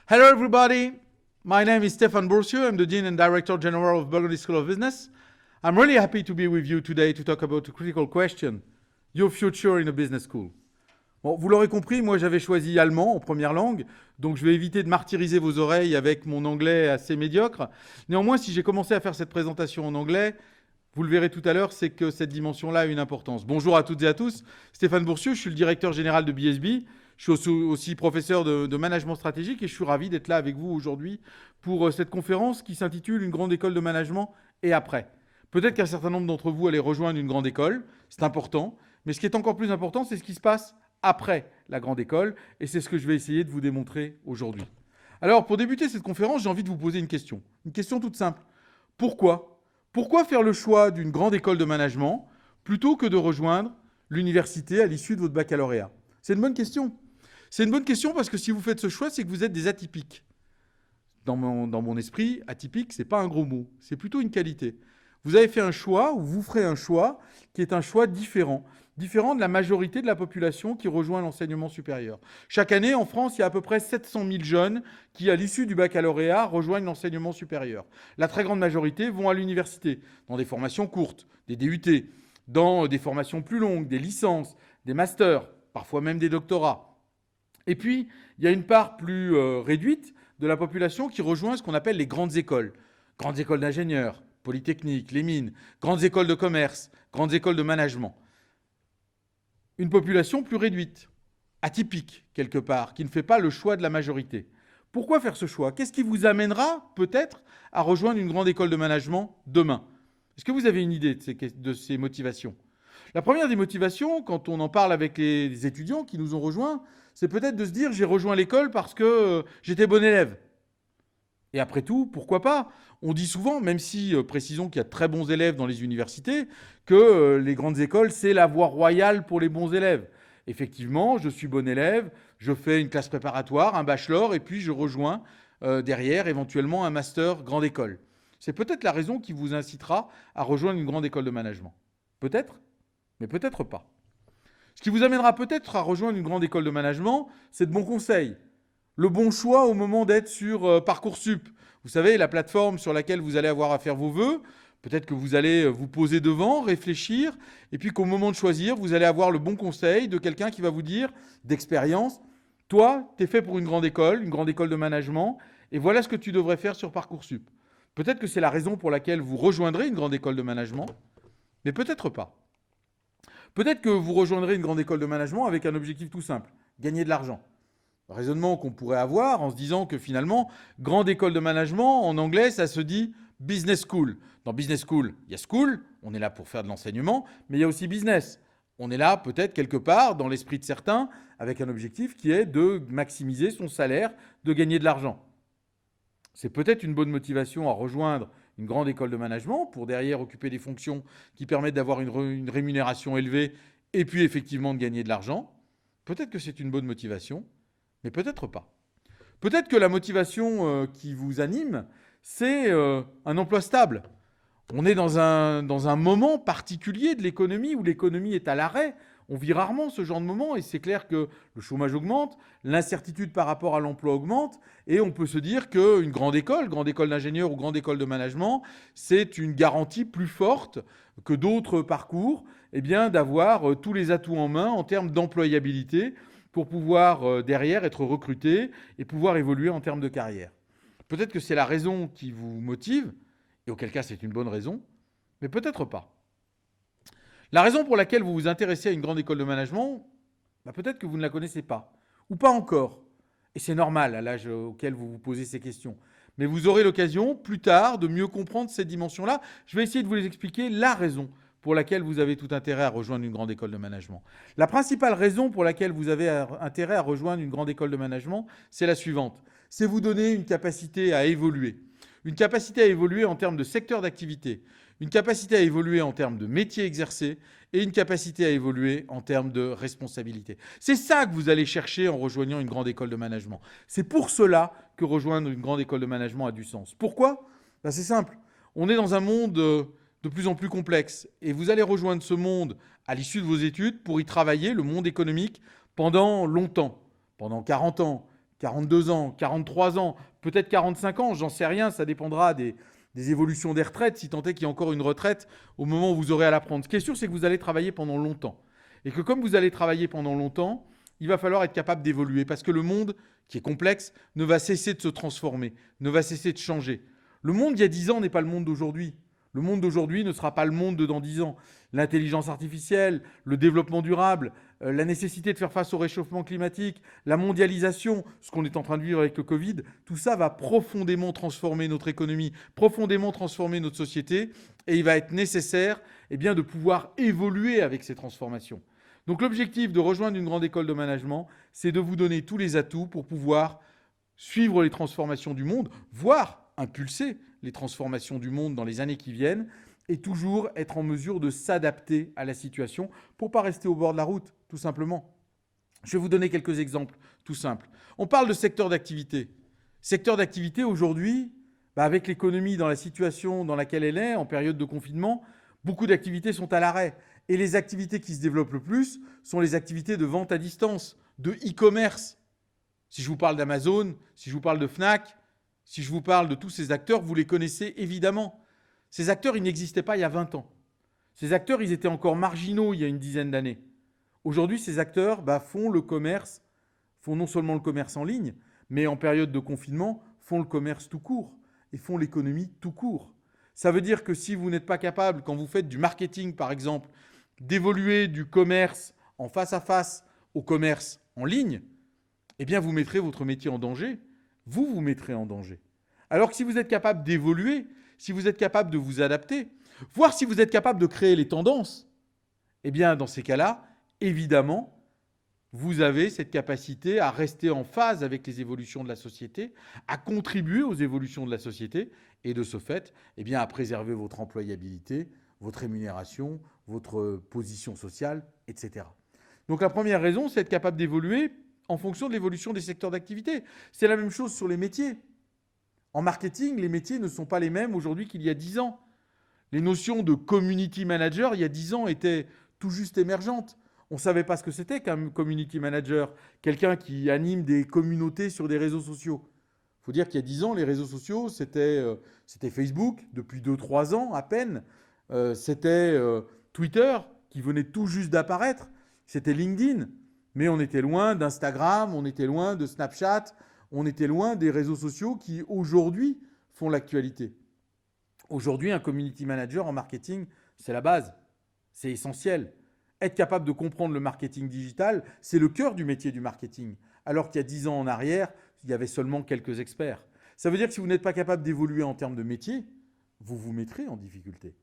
Hello, everybody. My name is Stefan Boursieu. I'm the Dean and Director General of Burgundy School of Business. I'm really happy to be with you today to talk about a critical question, your future in a business school. Bon, vous l'aurez compris, moi j'avais choisi allemand en première langue, donc je vais éviter de martyriser vos oreilles avec mon anglais assez médiocre. Néanmoins, si j'ai commencé à faire cette présentation en anglais, vous le verrez tout à l'heure, c'est que cette dimension-là a une importance. Bonjour à toutes et à tous, Stéphane Boursieu, je suis le directeur général de BSB. Je suis aussi professeur de management stratégique et je suis ravi d'être là avec vous aujourd'hui pour cette conférence qui s'intitule « Une grande école de management et après ». Peut-être qu'un certain nombre d'entre vous allez rejoindre une grande école, c'est important, mais ce qui est encore plus important, c'est ce qui se passe après la grande école et c'est ce que je vais essayer de vous démontrer aujourd'hui. Alors, pour débuter cette conférence, j'ai envie de vous poser une question toute simple. Pourquoi ? Pourquoi faire le choix d'une grande école de management plutôt que de rejoindre l'université à l'issue de votre baccalauréat ? C'est une bonne question. C'est une bonne question parce que si vous faites ce choix, c'est que vous êtes des atypiques. Dans mon esprit, atypique, ce n'est pas un gros mot, c'est plutôt une qualité. Vous avez fait un choix, ou vous ferez un choix, qui est un choix différent de la majorité de la population qui rejoint l'enseignement supérieur. Chaque année, en France, il y a à peu près 700 000 jeunes qui, à l'issue du baccalauréat, rejoignent l'enseignement supérieur. La très grande majorité vont à l'université, dans des formations courtes, des DUT, dans des formations plus longues, des licences, des masters, parfois même des doctorats. Et puis, il y a une part plus réduite de la population qui rejoint ce qu'on appelle les grandes écoles. Grandes écoles d'ingénieurs, polytechniques, les mines, grandes écoles de commerce, grandes écoles de management. Une population plus réduite, atypique quelque part, qui ne fait pas le choix de la majorité. Pourquoi faire ce choix ? Qu'est-ce qui vous amènera peut-être à rejoindre une grande école de management demain ? Est-ce que vous avez une idée de ces motivations ? La première des motivations, quand on en parle avec les étudiants qui nous ont rejoints, c'est peut-être de se dire « j'ai rejoint l'école parce que j'étais bon élève ». Et après tout, pourquoi pas ? On dit souvent, même si précisons qu'il y a de très bons élèves dans les universités, que les grandes écoles, c'est la voie royale pour les bons élèves. Effectivement, je suis bon élève, je fais une classe préparatoire, un bachelor, et puis je rejoins derrière éventuellement un master grande école. C'est peut-être la raison qui vous incitera à rejoindre une grande école de management. Peut-être, mais peut-être pas. Ce qui vous amènera peut-être à rejoindre une grande école de management, c'est de bons conseils. Le bon choix au moment d'être sur Parcoursup. Vous savez, la plateforme sur laquelle vous allez avoir à faire vos vœux. Peut-être que vous allez vous poser devant, réfléchir, et puis qu'au moment de choisir, vous allez avoir le bon conseil de quelqu'un qui va vous dire, d'expérience, toi, tu es fait pour une grande école de management, et voilà ce que tu devrais faire sur Parcoursup. Peut-être que c'est la raison pour laquelle vous rejoindrez une grande école de management, mais peut-être pas. Peut-être que vous rejoindrez une grande école de management avec un objectif tout simple, gagner de l'argent. Raisonnement qu'on pourrait avoir en se disant que finalement, grande école de management, en anglais, ça se dit business school. Dans business school, il y a school, on est là pour faire de l'enseignement, mais il y a aussi business. On est là peut-être quelque part, dans l'esprit de certains, avec un objectif qui est de maximiser son salaire, de gagner de l'argent. C'est peut-être une bonne motivation à rejoindre une grande école de management pour derrière occuper des fonctions qui permettent d'avoir une rémunération élevée et puis effectivement de gagner de l'argent. Peut-être que c'est une bonne motivation. Mais peut-être pas. Peut-être que la motivation qui vous anime, c'est un emploi stable. On est dans un moment particulier de l'économie où l'économie est à l'arrêt. On vit rarement ce genre de moment et c'est clair que le chômage augmente, l'incertitude par rapport à l'emploi augmente et on peut se dire qu'une grande école d'ingénieur ou grande école de management, c'est une garantie plus forte que d'autres parcours d'avoir tous les atouts en main en termes d'employabilité pour pouvoir derrière être recruté et pouvoir évoluer en termes de carrière. Peut-être que c'est la raison qui vous motive, et auquel cas c'est une bonne raison, mais peut-être pas. La raison pour laquelle vous vous intéressez à une grande école de management, peut-être que vous ne la connaissez pas, ou pas encore. Et c'est normal à l'âge auquel vous vous posez ces questions. Mais vous aurez l'occasion, plus tard, de mieux comprendre cette dimension-là. Je vais essayer de vous les expliquer la raison pour laquelle vous avez tout intérêt à rejoindre une grande école de management. La principale raison pour laquelle vous avez intérêt à rejoindre une grande école de management, c'est la suivante. C'est vous donner une capacité à évoluer. Une capacité à évoluer en termes de secteur d'activité, une capacité à évoluer en termes de métier exercé et une capacité à évoluer en termes de responsabilité. C'est ça que vous allez chercher en rejoignant une grande école de management. C'est pour cela que rejoindre une grande école de management a du sens. Pourquoi ? C'est simple. On est dans un monde de plus en plus complexe. Et vous allez rejoindre ce monde à l'issue de vos études pour y travailler, le monde économique, pendant longtemps, pendant 40 ans, 42 ans, 43 ans, peut-être 45 ans, j'en sais rien, ça dépendra des évolutions des retraites, si tant est qu'il y a encore une retraite au moment où vous aurez à la prendre. Ce qui est sûr, c'est que vous allez travailler pendant longtemps. Et que comme vous allez travailler pendant longtemps, il va falloir être capable d'évoluer parce que le monde, qui est complexe, ne va cesser de se transformer, ne va cesser de changer. Le monde d'il y a 10 ans n'est pas le monde d'aujourd'hui. Le monde d'aujourd'hui ne sera pas le monde de dans 10 ans. L'intelligence artificielle, le développement durable, la nécessité de faire face au réchauffement climatique, la mondialisation, ce qu'on est en train de vivre avec le Covid, tout ça va profondément transformer notre économie, profondément transformer notre société, et il va être nécessaire de pouvoir évoluer avec ces transformations. Donc l'objectif de rejoindre une grande école de management, c'est de vous donner tous les atouts pour pouvoir suivre les transformations du monde, voire impulser les transformations du monde dans les années qui viennent, et toujours être en mesure de s'adapter à la situation pour ne pas rester au bord de la route, tout simplement. Je vais vous donner quelques exemples tout simples. On parle de secteur d'activité. Secteur d'activité aujourd'hui, avec l'économie dans la situation dans laquelle elle est, en période de confinement, beaucoup d'activités sont à l'arrêt. Et les activités qui se développent le plus sont les activités de vente à distance, de e-commerce. Si je vous parle d'Amazon, si je vous parle de Fnac, si je vous parle de tous ces acteurs, vous les connaissez évidemment. Ces acteurs, ils n'existaient pas il y a 20 ans. Ces acteurs, ils étaient encore marginaux il y a une dizaine d'années. Aujourd'hui, ces acteurs font le commerce, font non seulement le commerce en ligne, mais en période de confinement, font le commerce tout court et font l'économie tout court. Ça veut dire que si vous n'êtes pas capable, quand vous faites du marketing par exemple, d'évoluer du commerce en face à face au commerce en ligne, vous mettrez votre métier en danger. Vous vous mettrez en danger. Alors que si vous êtes capable d'évoluer, si vous êtes capable de vous adapter, voire si vous êtes capable de créer les tendances, dans ces cas-là, évidemment, vous avez cette capacité à rester en phase avec les évolutions de la société, à contribuer aux évolutions de la société et de ce fait, à préserver votre employabilité, votre rémunération, votre position sociale, etc. Donc la première raison, c'est être capable d'évoluer en fonction de l'évolution des secteurs d'activité. C'est la même chose sur les métiers. En marketing, les métiers ne sont pas les mêmes aujourd'hui qu'il y a 10 ans. Les notions de community manager, il y a 10 ans, étaient tout juste émergentes. On ne savait pas ce que c'était qu'un community manager, quelqu'un qui anime des communautés sur des réseaux sociaux. Il faut dire qu'il y a 10 ans, les réseaux sociaux, c'était Facebook, depuis 2-3 ans à peine. C'était Twitter, qui venait tout juste d'apparaître. C'était LinkedIn. Mais on était loin d'Instagram, on était loin de Snapchat, on était loin des réseaux sociaux qui, aujourd'hui, font l'actualité. Aujourd'hui, un community manager en marketing, c'est la base. C'est essentiel. Être capable de comprendre le marketing digital, c'est le cœur du métier du marketing. Alors qu'il y a 10 ans en arrière, il y avait seulement quelques experts. Ça veut dire que si vous n'êtes pas capable d'évoluer en termes de métier, vous vous mettrez en difficulté.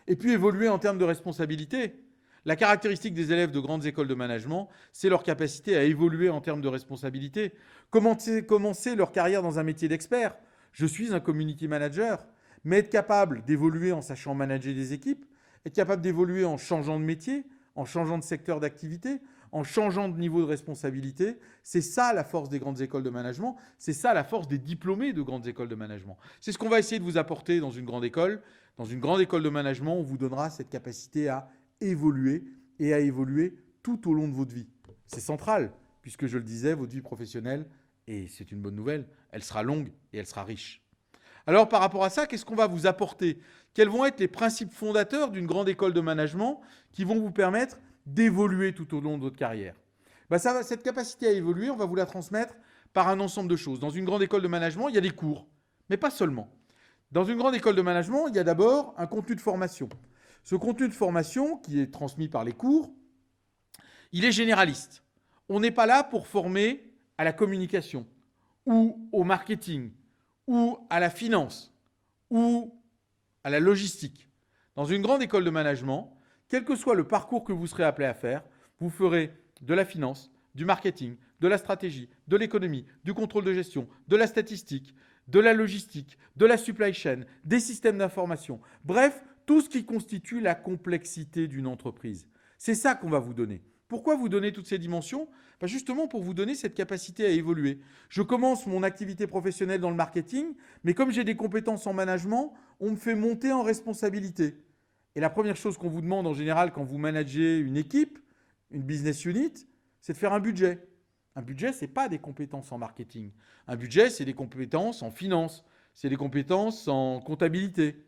Et puis évoluer en termes de responsabilité. La caractéristique des élèves de grandes écoles de management, c'est leur capacité à évoluer en termes de responsabilité. Commencer leur carrière dans un métier d'expert. Je suis un community manager, mais être capable d'évoluer en sachant manager des équipes, être capable d'évoluer en changeant de métier, en changeant de secteur d'activité, en changeant de niveau de responsabilité, c'est ça la force des grandes écoles de management, c'est ça la force des diplômés de grandes écoles de management. C'est ce qu'on va essayer de vous apporter dans une grande école. Dans une grande école de management, on vous donnera cette capacité à évoluer et à évoluer tout au long de votre vie. C'est central, puisque je le disais, votre vie professionnelle, et c'est une bonne nouvelle, elle sera longue et elle sera riche. Alors par rapport à ça, qu'est-ce qu'on va vous apporter ? Quels vont être les principes fondateurs d'une grande école de management qui vont vous permettre d'évoluer tout au long de votre carrière ? Cette capacité à évoluer, on va vous la transmettre par un ensemble de choses. Dans une grande école de management, il y a des cours, mais pas seulement. Dans une grande école de management, il y a d'abord un contenu de formation. Ce contenu de formation, qui est transmis par les cours, il est généraliste. On n'est pas là pour former à la communication, ou au marketing, ou à la finance, ou à la logistique. Dans une grande école de management, quel que soit le parcours que vous serez appelé à faire, vous ferez de la finance, du marketing, de la stratégie, de l'économie, du contrôle de gestion, de la statistique, de la logistique, de la supply chain, des systèmes d'information. Bref, tout ce qui constitue la complexité d'une entreprise. C'est ça qu'on va vous donner. Pourquoi vous donner toutes ces dimensions ? Justement pour vous donner cette capacité à évoluer. Je commence mon activité professionnelle dans le marketing, mais comme j'ai des compétences en management, on me fait monter en responsabilité. Et la première chose qu'on vous demande en général quand vous managez une équipe, une business unit, c'est de faire un budget. Un budget, ce n'est pas des compétences en marketing. Un budget, c'est des compétences en finance, c'est des compétences en comptabilité.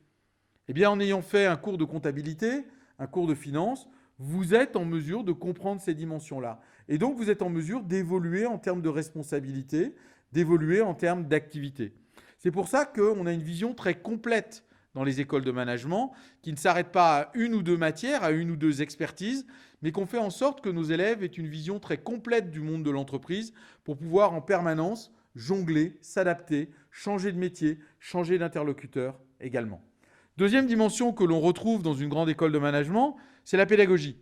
Eh bien, en ayant fait un cours de comptabilité, un cours de finance, vous êtes en mesure de comprendre ces dimensions-là. Et donc, vous êtes en mesure d'évoluer en termes de responsabilité, d'évoluer en termes d'activité. C'est pour ça qu'on a une vision très complète dans les écoles de management, qui ne s'arrête pas à une ou deux matières, à une ou deux expertises, mais qu'on fait en sorte que nos élèves aient une vision très complète du monde de l'entreprise pour pouvoir en permanence jongler, s'adapter, changer de métier, changer d'interlocuteur également. Deuxième dimension que l'on retrouve dans une grande école de management, c'est la pédagogie.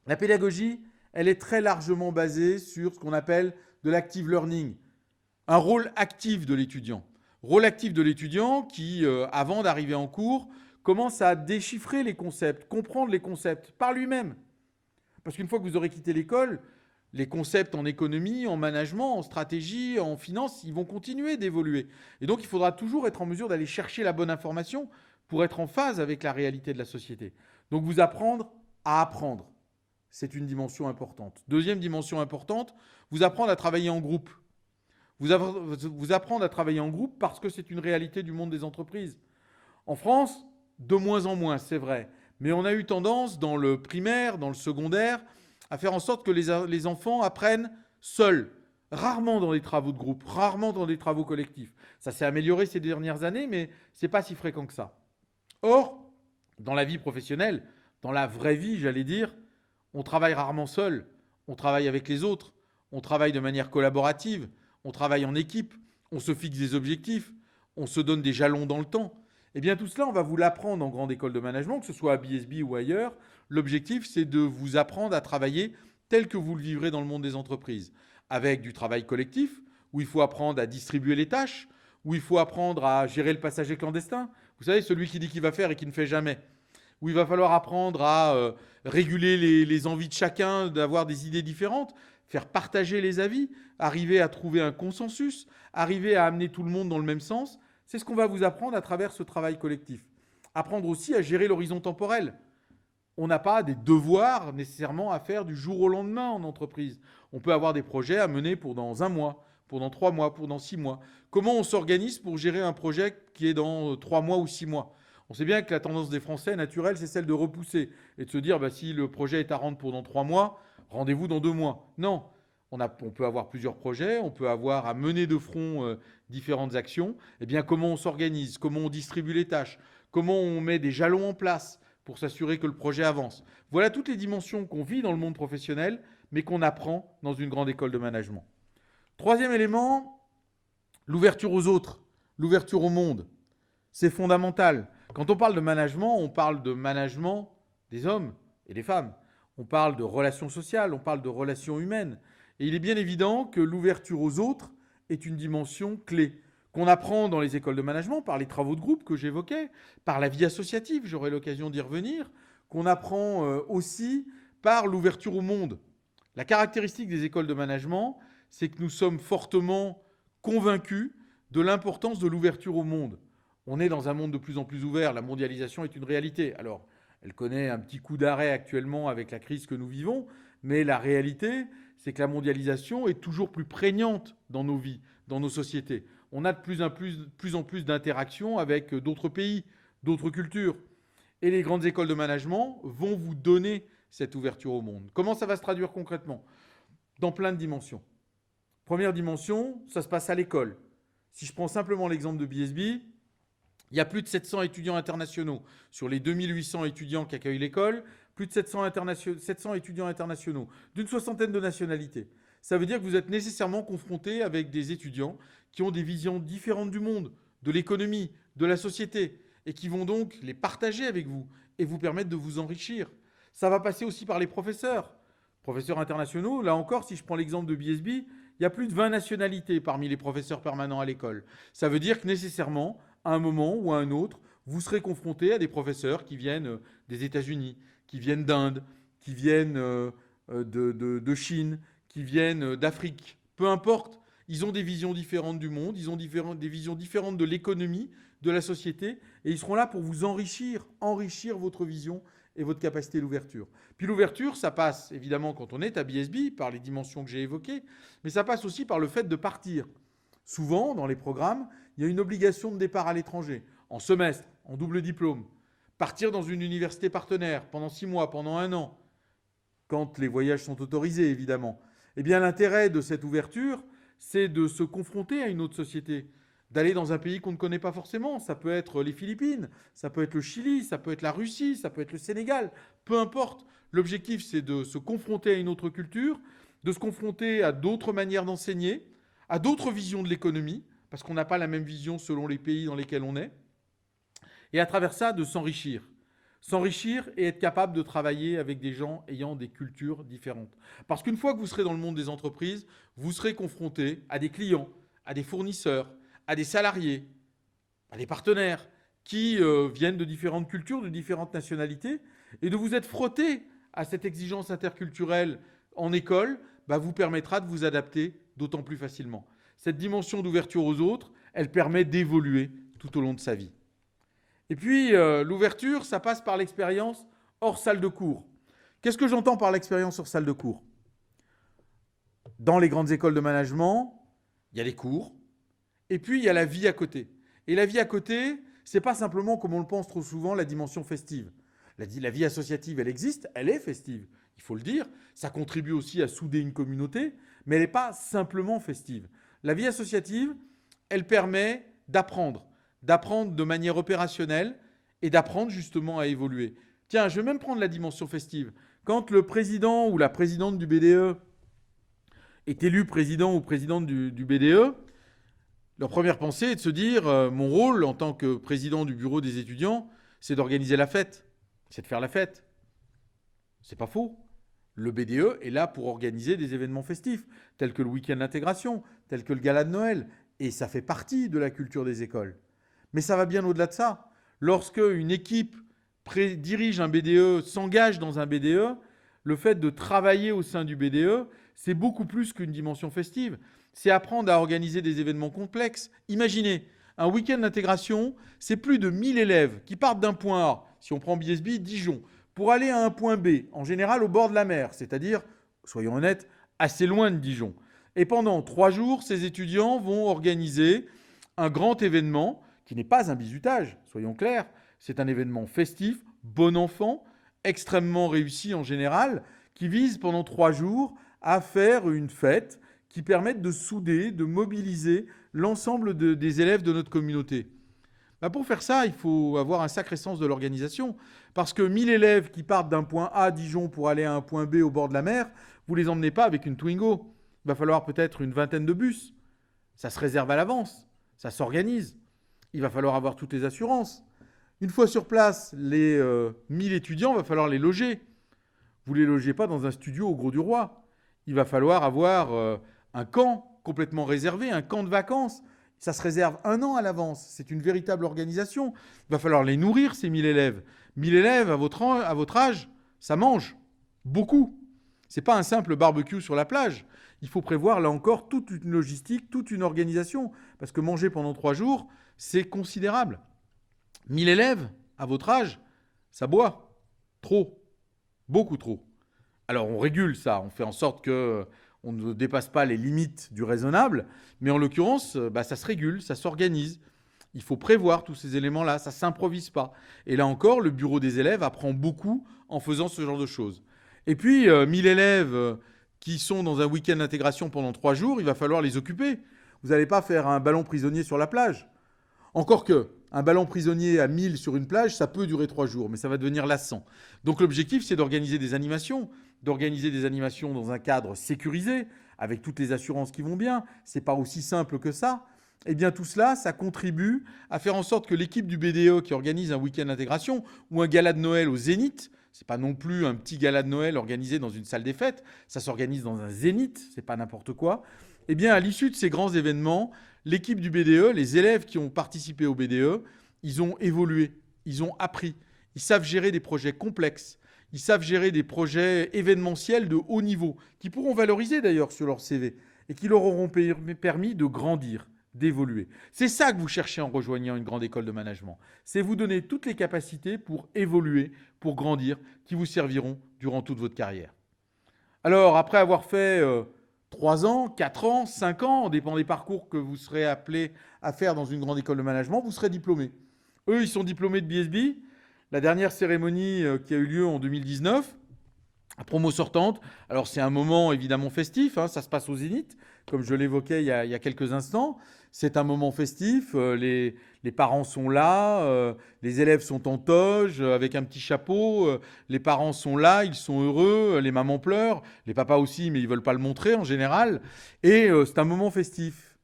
La pédagogie, elle est très largement basée sur ce qu'on appelle de l'active learning, un rôle actif de l'étudiant. Rôle actif de l'étudiant qui, avant d'arriver en cours, commence à déchiffrer les concepts, comprendre les concepts par lui-même. Parce qu'une fois que vous aurez quitté l'école, les concepts en économie, en management, en stratégie, en finance, ils vont continuer d'évoluer. Et donc, il faudra toujours être en mesure d'aller chercher la bonne information pour être en phase avec la réalité de la société. Donc, vous apprendre à apprendre. C'est une dimension importante. Deuxième dimension importante, vous apprendre à travailler en groupe. Vous apprendre à travailler en groupe parce que c'est une réalité du monde des entreprises. En France, de moins en moins, c'est vrai. Mais on a eu tendance, dans le primaire, dans le secondaire, à faire en sorte que les enfants apprennent seuls. Rarement dans des travaux de groupe, rarement dans des travaux collectifs. Ça s'est amélioré ces dernières années, mais ce n'est pas si fréquent que ça. Or, dans la vie professionnelle, dans la vraie vie, j'allais dire, on travaille rarement seul. On travaille avec les autres. On travaille de manière collaborative. On travaille en équipe. On se fixe des objectifs. On se donne des jalons dans le temps. Eh bien, tout cela, on va vous l'apprendre en grande école de management, que ce soit à BSB ou ailleurs. L'objectif, c'est de vous apprendre à travailler tel que vous le vivrez dans le monde des entreprises, avec du travail collectif, où il faut apprendre à distribuer les tâches, où il faut apprendre à gérer le passager clandestin. Vous savez, celui qui dit qu'il va faire et qui ne fait jamais. Où il va falloir apprendre à réguler les envies de chacun, d'avoir des idées différentes, faire partager les avis, arriver à trouver un consensus, arriver à amener tout le monde dans le même sens. C'est ce qu'on va vous apprendre à travers ce travail collectif. Apprendre aussi à gérer l'horizon temporel. On n'a pas des devoirs nécessairement à faire du jour au lendemain en entreprise. On peut avoir des projets à mener pour dans 1 mois, pour dans 3 mois, pour dans 6 mois. Comment on s'organise pour gérer un projet qui est dans 3 mois ou 6 mois? On sait bien que la tendance des Français naturelle, c'est celle de repousser et de se dire si le projet est à rendre pour dans 3 mois, rendez-vous dans 2 mois. Non, on peut avoir plusieurs projets, on peut avoir à mener de front différentes actions. Eh bien, comment on s'organise? Comment on distribue les tâches? Comment on met des jalons en place pour s'assurer que le projet avance? Voilà toutes les dimensions qu'on vit dans le monde professionnel, mais qu'on apprend dans une grande école de management. Troisième élément, l'ouverture aux autres, l'ouverture au monde. C'est fondamental. Quand on parle de management des hommes et des femmes. On parle de relations sociales, on parle de relations humaines. Et il est bien évident que l'ouverture aux autres est une dimension clé, qu'on apprend dans les écoles de management, par les travaux de groupe que j'évoquais, par la vie associative, j'aurai l'occasion d'y revenir, qu'on apprend aussi par l'ouverture au monde. La caractéristique des écoles de management, c'est que nous sommes fortement convaincus de l'importance de l'ouverture au monde. On est dans un monde de plus en plus ouvert, la mondialisation est une réalité. Alors, elle connaît un petit coup d'arrêt actuellement avec la crise que nous vivons, mais la réalité, c'est que la mondialisation est toujours plus prégnante dans nos vies, dans nos sociétés. On a de plus en plus d'interactions avec d'autres pays, d'autres cultures. Et les grandes écoles de management vont vous donner cette ouverture au monde. Comment ça va se traduire concrètement? Dans plein de dimensions. Première dimension, ça se passe à l'école. Si je prends simplement l'exemple de BSB, il y a plus de 700 étudiants internationaux. Sur les 2800 étudiants qui accueillent l'école, plus de 700 étudiants internationaux, d'une soixantaine de nationalités. Ça veut dire que vous êtes nécessairement confronté avec des étudiants qui ont des visions différentes du monde, de l'économie, de la société, et qui vont donc les partager avec vous et vous permettre de vous enrichir. Ça va passer aussi par les professeurs. Professeurs internationaux, là encore, si je prends l'exemple de BSB, il y a plus de 20 nationalités parmi les professeurs permanents à l'école. Ça veut dire que nécessairement, à un moment ou à un autre, vous serez confronté à des professeurs qui viennent des États-Unis, qui viennent d'Inde, qui viennent de Chine, qui viennent d'Afrique. Peu importe, ils ont des visions différentes du monde, ils ont des visions différentes de l'économie, de la société, et ils seront là pour vous enrichir votre vision et votre capacité d'ouverture. Puis l'ouverture, ça passe évidemment quand on est à BSB par les dimensions que j'ai évoquées, mais ça passe aussi par le fait de partir. Souvent, dans les programmes, il y a une obligation de départ à l'étranger, en semestre, en double diplôme. Partir dans une université partenaire pendant 6 mois, pendant 1 an, quand les voyages sont autorisés évidemment. Eh bien l'intérêt de cette ouverture, c'est de se confronter à une autre société, d'aller dans un pays qu'on ne connaît pas forcément. Ça peut être les Philippines, ça peut être le Chili, ça peut être la Russie, ça peut être le Sénégal, peu importe. L'objectif, c'est de se confronter à une autre culture, de se confronter à d'autres manières d'enseigner, à d'autres visions de l'économie, parce qu'on n'a pas la même vision selon les pays dans lesquels on est, et à travers ça, de s'enrichir. S'enrichir et être capable de travailler avec des gens ayant des cultures différentes. Parce qu'une fois que vous serez dans le monde des entreprises, vous serez confronté à des clients, à des fournisseurs, à des salariés, à des partenaires qui viennent de différentes cultures, de différentes nationalités, et de vous être frotté à cette exigence interculturelle en école vous permettra de vous adapter d'autant plus facilement. Cette dimension d'ouverture aux autres, elle permet d'évoluer tout au long de sa vie. Et puis, l'ouverture, ça passe par l'expérience hors salle de cours. Qu'est-ce que j'entends par l'expérience hors salle de cours ? Dans les grandes écoles de management, il y a les cours, et puis il y a la vie à côté. Et la vie à côté, c'est pas simplement, comme on le pense trop souvent, la dimension festive. La vie associative, elle existe, elle est festive, il faut le dire. Ça contribue aussi à souder une communauté, mais elle n'est pas simplement festive. La vie associative, elle permet d'apprendre de manière opérationnelle et d'apprendre justement à évoluer. Tiens, je vais même prendre la dimension festive. Quand le président ou la présidente du BDE est élu président ou présidente du BDE, leur première pensée est de se dire mon rôle en tant que président du bureau des étudiants, c'est d'organiser la fête, c'est de faire la fête. C'est pas faux. Le BDE est là pour organiser des événements festifs, tels que le week-end d'intégration, tels que le gala de Noël. Et ça fait partie de la culture des écoles. Mais ça va bien au-delà de ça. Lorsque une équipe dirige un BDE, s'engage dans un BDE, le fait de travailler au sein du BDE, c'est beaucoup plus qu'une dimension festive. C'est apprendre à organiser des événements complexes. Imaginez, un week-end d'intégration, c'est plus de 1000 élèves qui partent d'un point A, si on prend BSB, Dijon, pour aller à un point B, en général au bord de la mer, c'est-à-dire, soyons honnêtes, assez loin de Dijon. Et pendant 3 jours, ces étudiants vont organiser un grand événement qui n'est pas un bizutage, soyons clairs. C'est un événement festif, bon enfant, extrêmement réussi en général, qui vise pendant 3 jours à faire une fête qui permette de souder, de mobiliser l'ensemble des élèves de notre communauté. Pour faire ça, il faut avoir un sacré sens de l'organisation, parce que 1000 élèves qui partent d'un point A, Dijon, pour aller à un point B au bord de la mer, vous ne les emmenez pas avec une Twingo. Il va falloir peut-être une vingtaine de bus. Ça se réserve à l'avance, ça s'organise. Il va falloir avoir toutes les assurances. Une fois sur place, les 1000 étudiants, il va falloir les loger. Vous ne les logez pas dans un studio au Gros du Roi. Il va falloir avoir un camp complètement réservé, un camp de vacances. Ça se réserve 1 an à l'avance. C'est une véritable organisation. Il va falloir les nourrir, ces 1000 élèves. 1000 élèves, à votre âge, ça mange. Beaucoup. Ce n'est pas un simple barbecue sur la plage. Il faut prévoir, là encore, toute une logistique, toute une organisation. Parce que manger pendant 3 jours, c'est considérable. 1000 élèves, à votre âge, ça boit. Trop. Beaucoup trop. Alors, on régule ça. On fait en sorte qu'on ne dépasse pas les limites du raisonnable. Mais en l'occurrence, ça se régule, ça s'organise. Il faut prévoir tous ces éléments-là. Ça ne s'improvise pas. Et là encore, le bureau des élèves apprend beaucoup en faisant ce genre de choses. Et puis, 1000 élèves qui sont dans un week-end d'intégration pendant 3 jours, il va falloir les occuper. Vous n'allez pas faire un ballon prisonnier sur la plage. Encore que, un ballon prisonnier à 1000 sur une plage, ça peut durer 3 jours, mais ça va devenir lassant. Donc l'objectif, c'est d'organiser des animations dans un cadre sécurisé, avec toutes les assurances qui vont bien. Ce n'est pas aussi simple que ça. Eh bien tout cela, ça contribue à faire en sorte que l'équipe du BDE qui organise un week-end d'intégration ou un gala de Noël au Zénith, ce n'est pas non plus un petit gala de Noël organisé dans une salle des fêtes, ça s'organise dans un Zénith, ce n'est pas n'importe quoi. Eh bien à l'issue de ces grands événements, l'équipe du BDE, les élèves qui ont participé au BDE, ils ont évolué, ils ont appris, ils savent gérer des projets complexes, ils savent gérer des projets événementiels de haut niveau, qui pourront valoriser d'ailleurs sur leur CV et qui leur auront permis de grandir, d'évoluer. C'est ça que vous cherchez en rejoignant une grande école de management. C'est vous donner toutes les capacités pour évoluer, pour grandir, qui vous serviront durant toute votre carrière. Alors, après avoir fait 3 ans, 4 ans, 5 ans, en dépend des parcours que vous serez appelé à faire dans une grande école de management, vous serez diplômé. Eux, ils sont diplômés de BSB. La dernière cérémonie qui a eu lieu en 2019, la promo sortante. Alors, c'est un moment évidemment festif, hein, ça se passe au Zénith, comme je l'évoquais il y a quelques instants. C'est un moment festif, les parents sont là, les élèves sont en toge, avec un petit chapeau, les parents sont là, ils sont heureux, les mamans pleurent, les papas aussi, mais ils ne veulent pas le montrer en général. Et c'est un moment festif.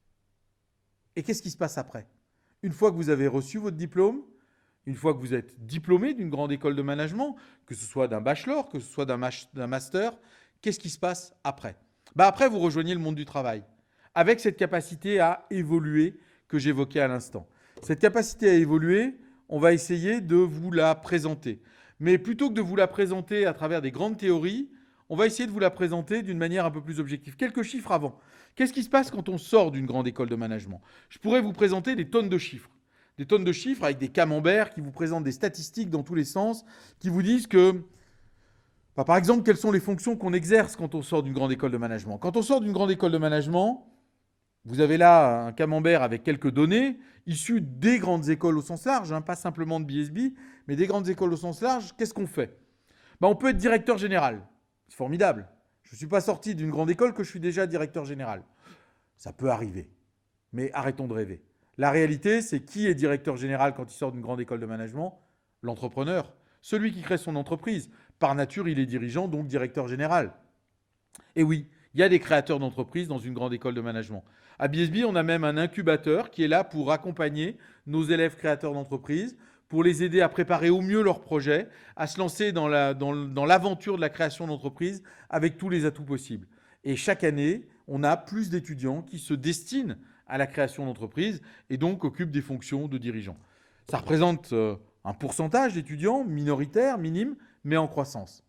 Et qu'est-ce qui se passe après? Une fois que vous avez reçu votre diplôme, une fois que vous êtes diplômé d'une grande école de management, que ce soit d'un bachelor, que ce soit d'un master, qu'est-ce qui se passe après? Après, vous rejoignez le monde du travail, avec cette capacité à évoluer que j'évoquais à l'instant. Cette capacité à évoluer, on va essayer de vous la présenter. Mais plutôt que de vous la présenter à travers des grandes théories, on va essayer de vous la présenter d'une manière un peu plus objective. Quelques chiffres avant. Qu'est-ce qui se passe quand on sort d'une grande école de management? Je pourrais vous présenter des tonnes de chiffres. Des tonnes de chiffres avec des camemberts qui vous présentent des statistiques dans tous les sens, qui vous disent que, par exemple, quelles sont les fonctions qu'on exerce quand on sort d'une grande école de management. Quand on sort d'une grande école de management, vous avez là un camembert avec quelques données issues des grandes écoles au sens large, hein, pas simplement de BSB, mais des grandes écoles au sens large. Qu'est-ce qu'on fait? On peut être directeur général. C'est formidable. Je ne suis pas sorti d'une grande école que je suis déjà directeur général. Ça peut arriver. Mais arrêtons de rêver. La réalité, c'est qui est directeur général quand il sort d'une grande école de management? L'entrepreneur. Celui qui crée son entreprise. Par nature, il est dirigeant, donc directeur général. Et oui, il y a des créateurs d'entreprises dans une grande école de management. À BSB, on a même un incubateur qui est là pour accompagner nos élèves créateurs d'entreprises, pour les aider à préparer au mieux leurs projets, à se lancer dans l'aventure de la création d'entreprise avec tous les atouts possibles. Et chaque année, on a plus d'étudiants qui se destinent à la création d'entreprise et donc occupent des fonctions de dirigeants. Ça représente un pourcentage d'étudiants minoritaire, minime, mais en croissance.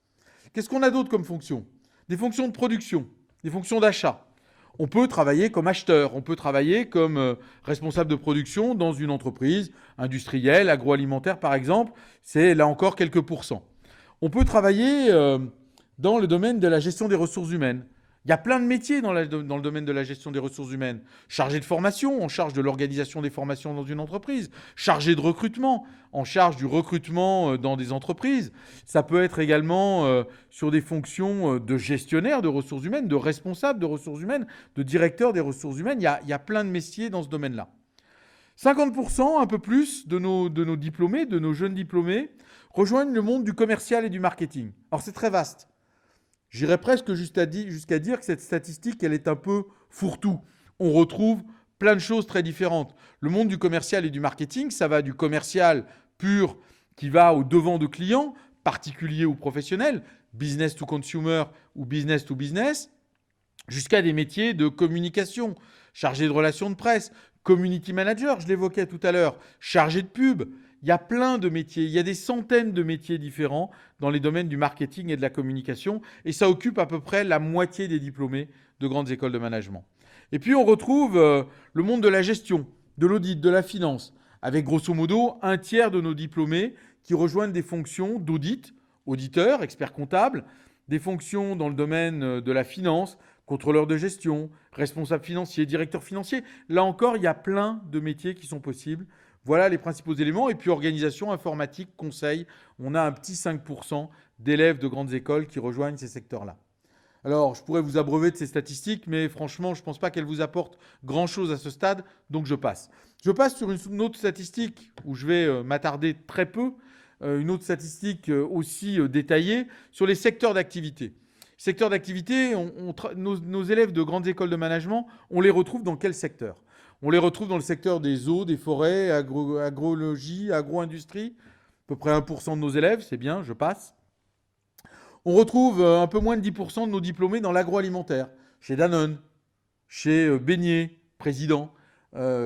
Qu'est-ce qu'on a d'autre comme fonction? Des fonctions de production, des fonctions d'achat. On peut travailler comme acheteur, on peut travailler comme responsable de production dans une entreprise industrielle, agroalimentaire par exemple. C'est là encore quelques pourcents. On peut travailler dans le domaine de la gestion des ressources humaines. Il y a plein de métiers dans le domaine de la gestion des ressources humaines. Chargé de formation, en charge de l'organisation des formations dans une entreprise. Chargé de recrutement, en charge du recrutement dans des entreprises. Ça peut être également sur des fonctions de gestionnaire de ressources humaines, de responsable de ressources humaines, de directeur des ressources humaines. Il y a plein de métiers dans ce domaine-là. 50%, un peu plus, de nos diplômés, de nos jeunes diplômés, rejoignent le monde du commercial et du marketing. Alors c'est très vaste. J'irais presque jusqu'à dire que cette statistique, elle est un peu fourre-tout. On retrouve plein de choses très différentes. Le monde du commercial et du marketing, ça va du commercial pur qui va au devant de clients, particuliers ou professionnels, business to consumer ou business to business, jusqu'à des métiers de communication, chargé de relations de presse, community manager, je l'évoquais tout à l'heure, chargé de pub. Il y a plein de métiers, il y a des centaines de métiers différents dans les domaines du marketing et de la communication et ça occupe à peu près la moitié des diplômés de grandes écoles de management. Et puis on retrouve le monde de la gestion, de l'audit, de la finance, avec grosso modo un tiers de nos diplômés qui rejoignent des fonctions d'audit, auditeurs, experts comptables, des fonctions dans le domaine de la finance, contrôleur de gestion, responsable financier, directeur financier. Là encore, il y a plein de métiers qui sont possibles. Voilà les principaux éléments. Et puis organisation, informatique, conseil. On a un petit 5% d'élèves de grandes écoles qui rejoignent ces secteurs-là. Alors, je pourrais vous abreuver de ces statistiques, mais franchement, je ne pense pas qu'elles vous apportent grand-chose à ce stade, donc je passe. Je passe sur une autre statistique où je vais m'attarder très peu, une autre statistique aussi détaillée sur les secteurs d'activité. Secteurs d'activité, nos élèves de grandes écoles de management, on les retrouve dans quel secteur? On les retrouve dans le secteur des eaux, des forêts, agrologie, agro-industrie. À peu près 1% de nos élèves, c'est bien, je passe. On retrouve un peu moins de 10% de nos diplômés dans l'agroalimentaire. Chez Danone, chez Beignet, président,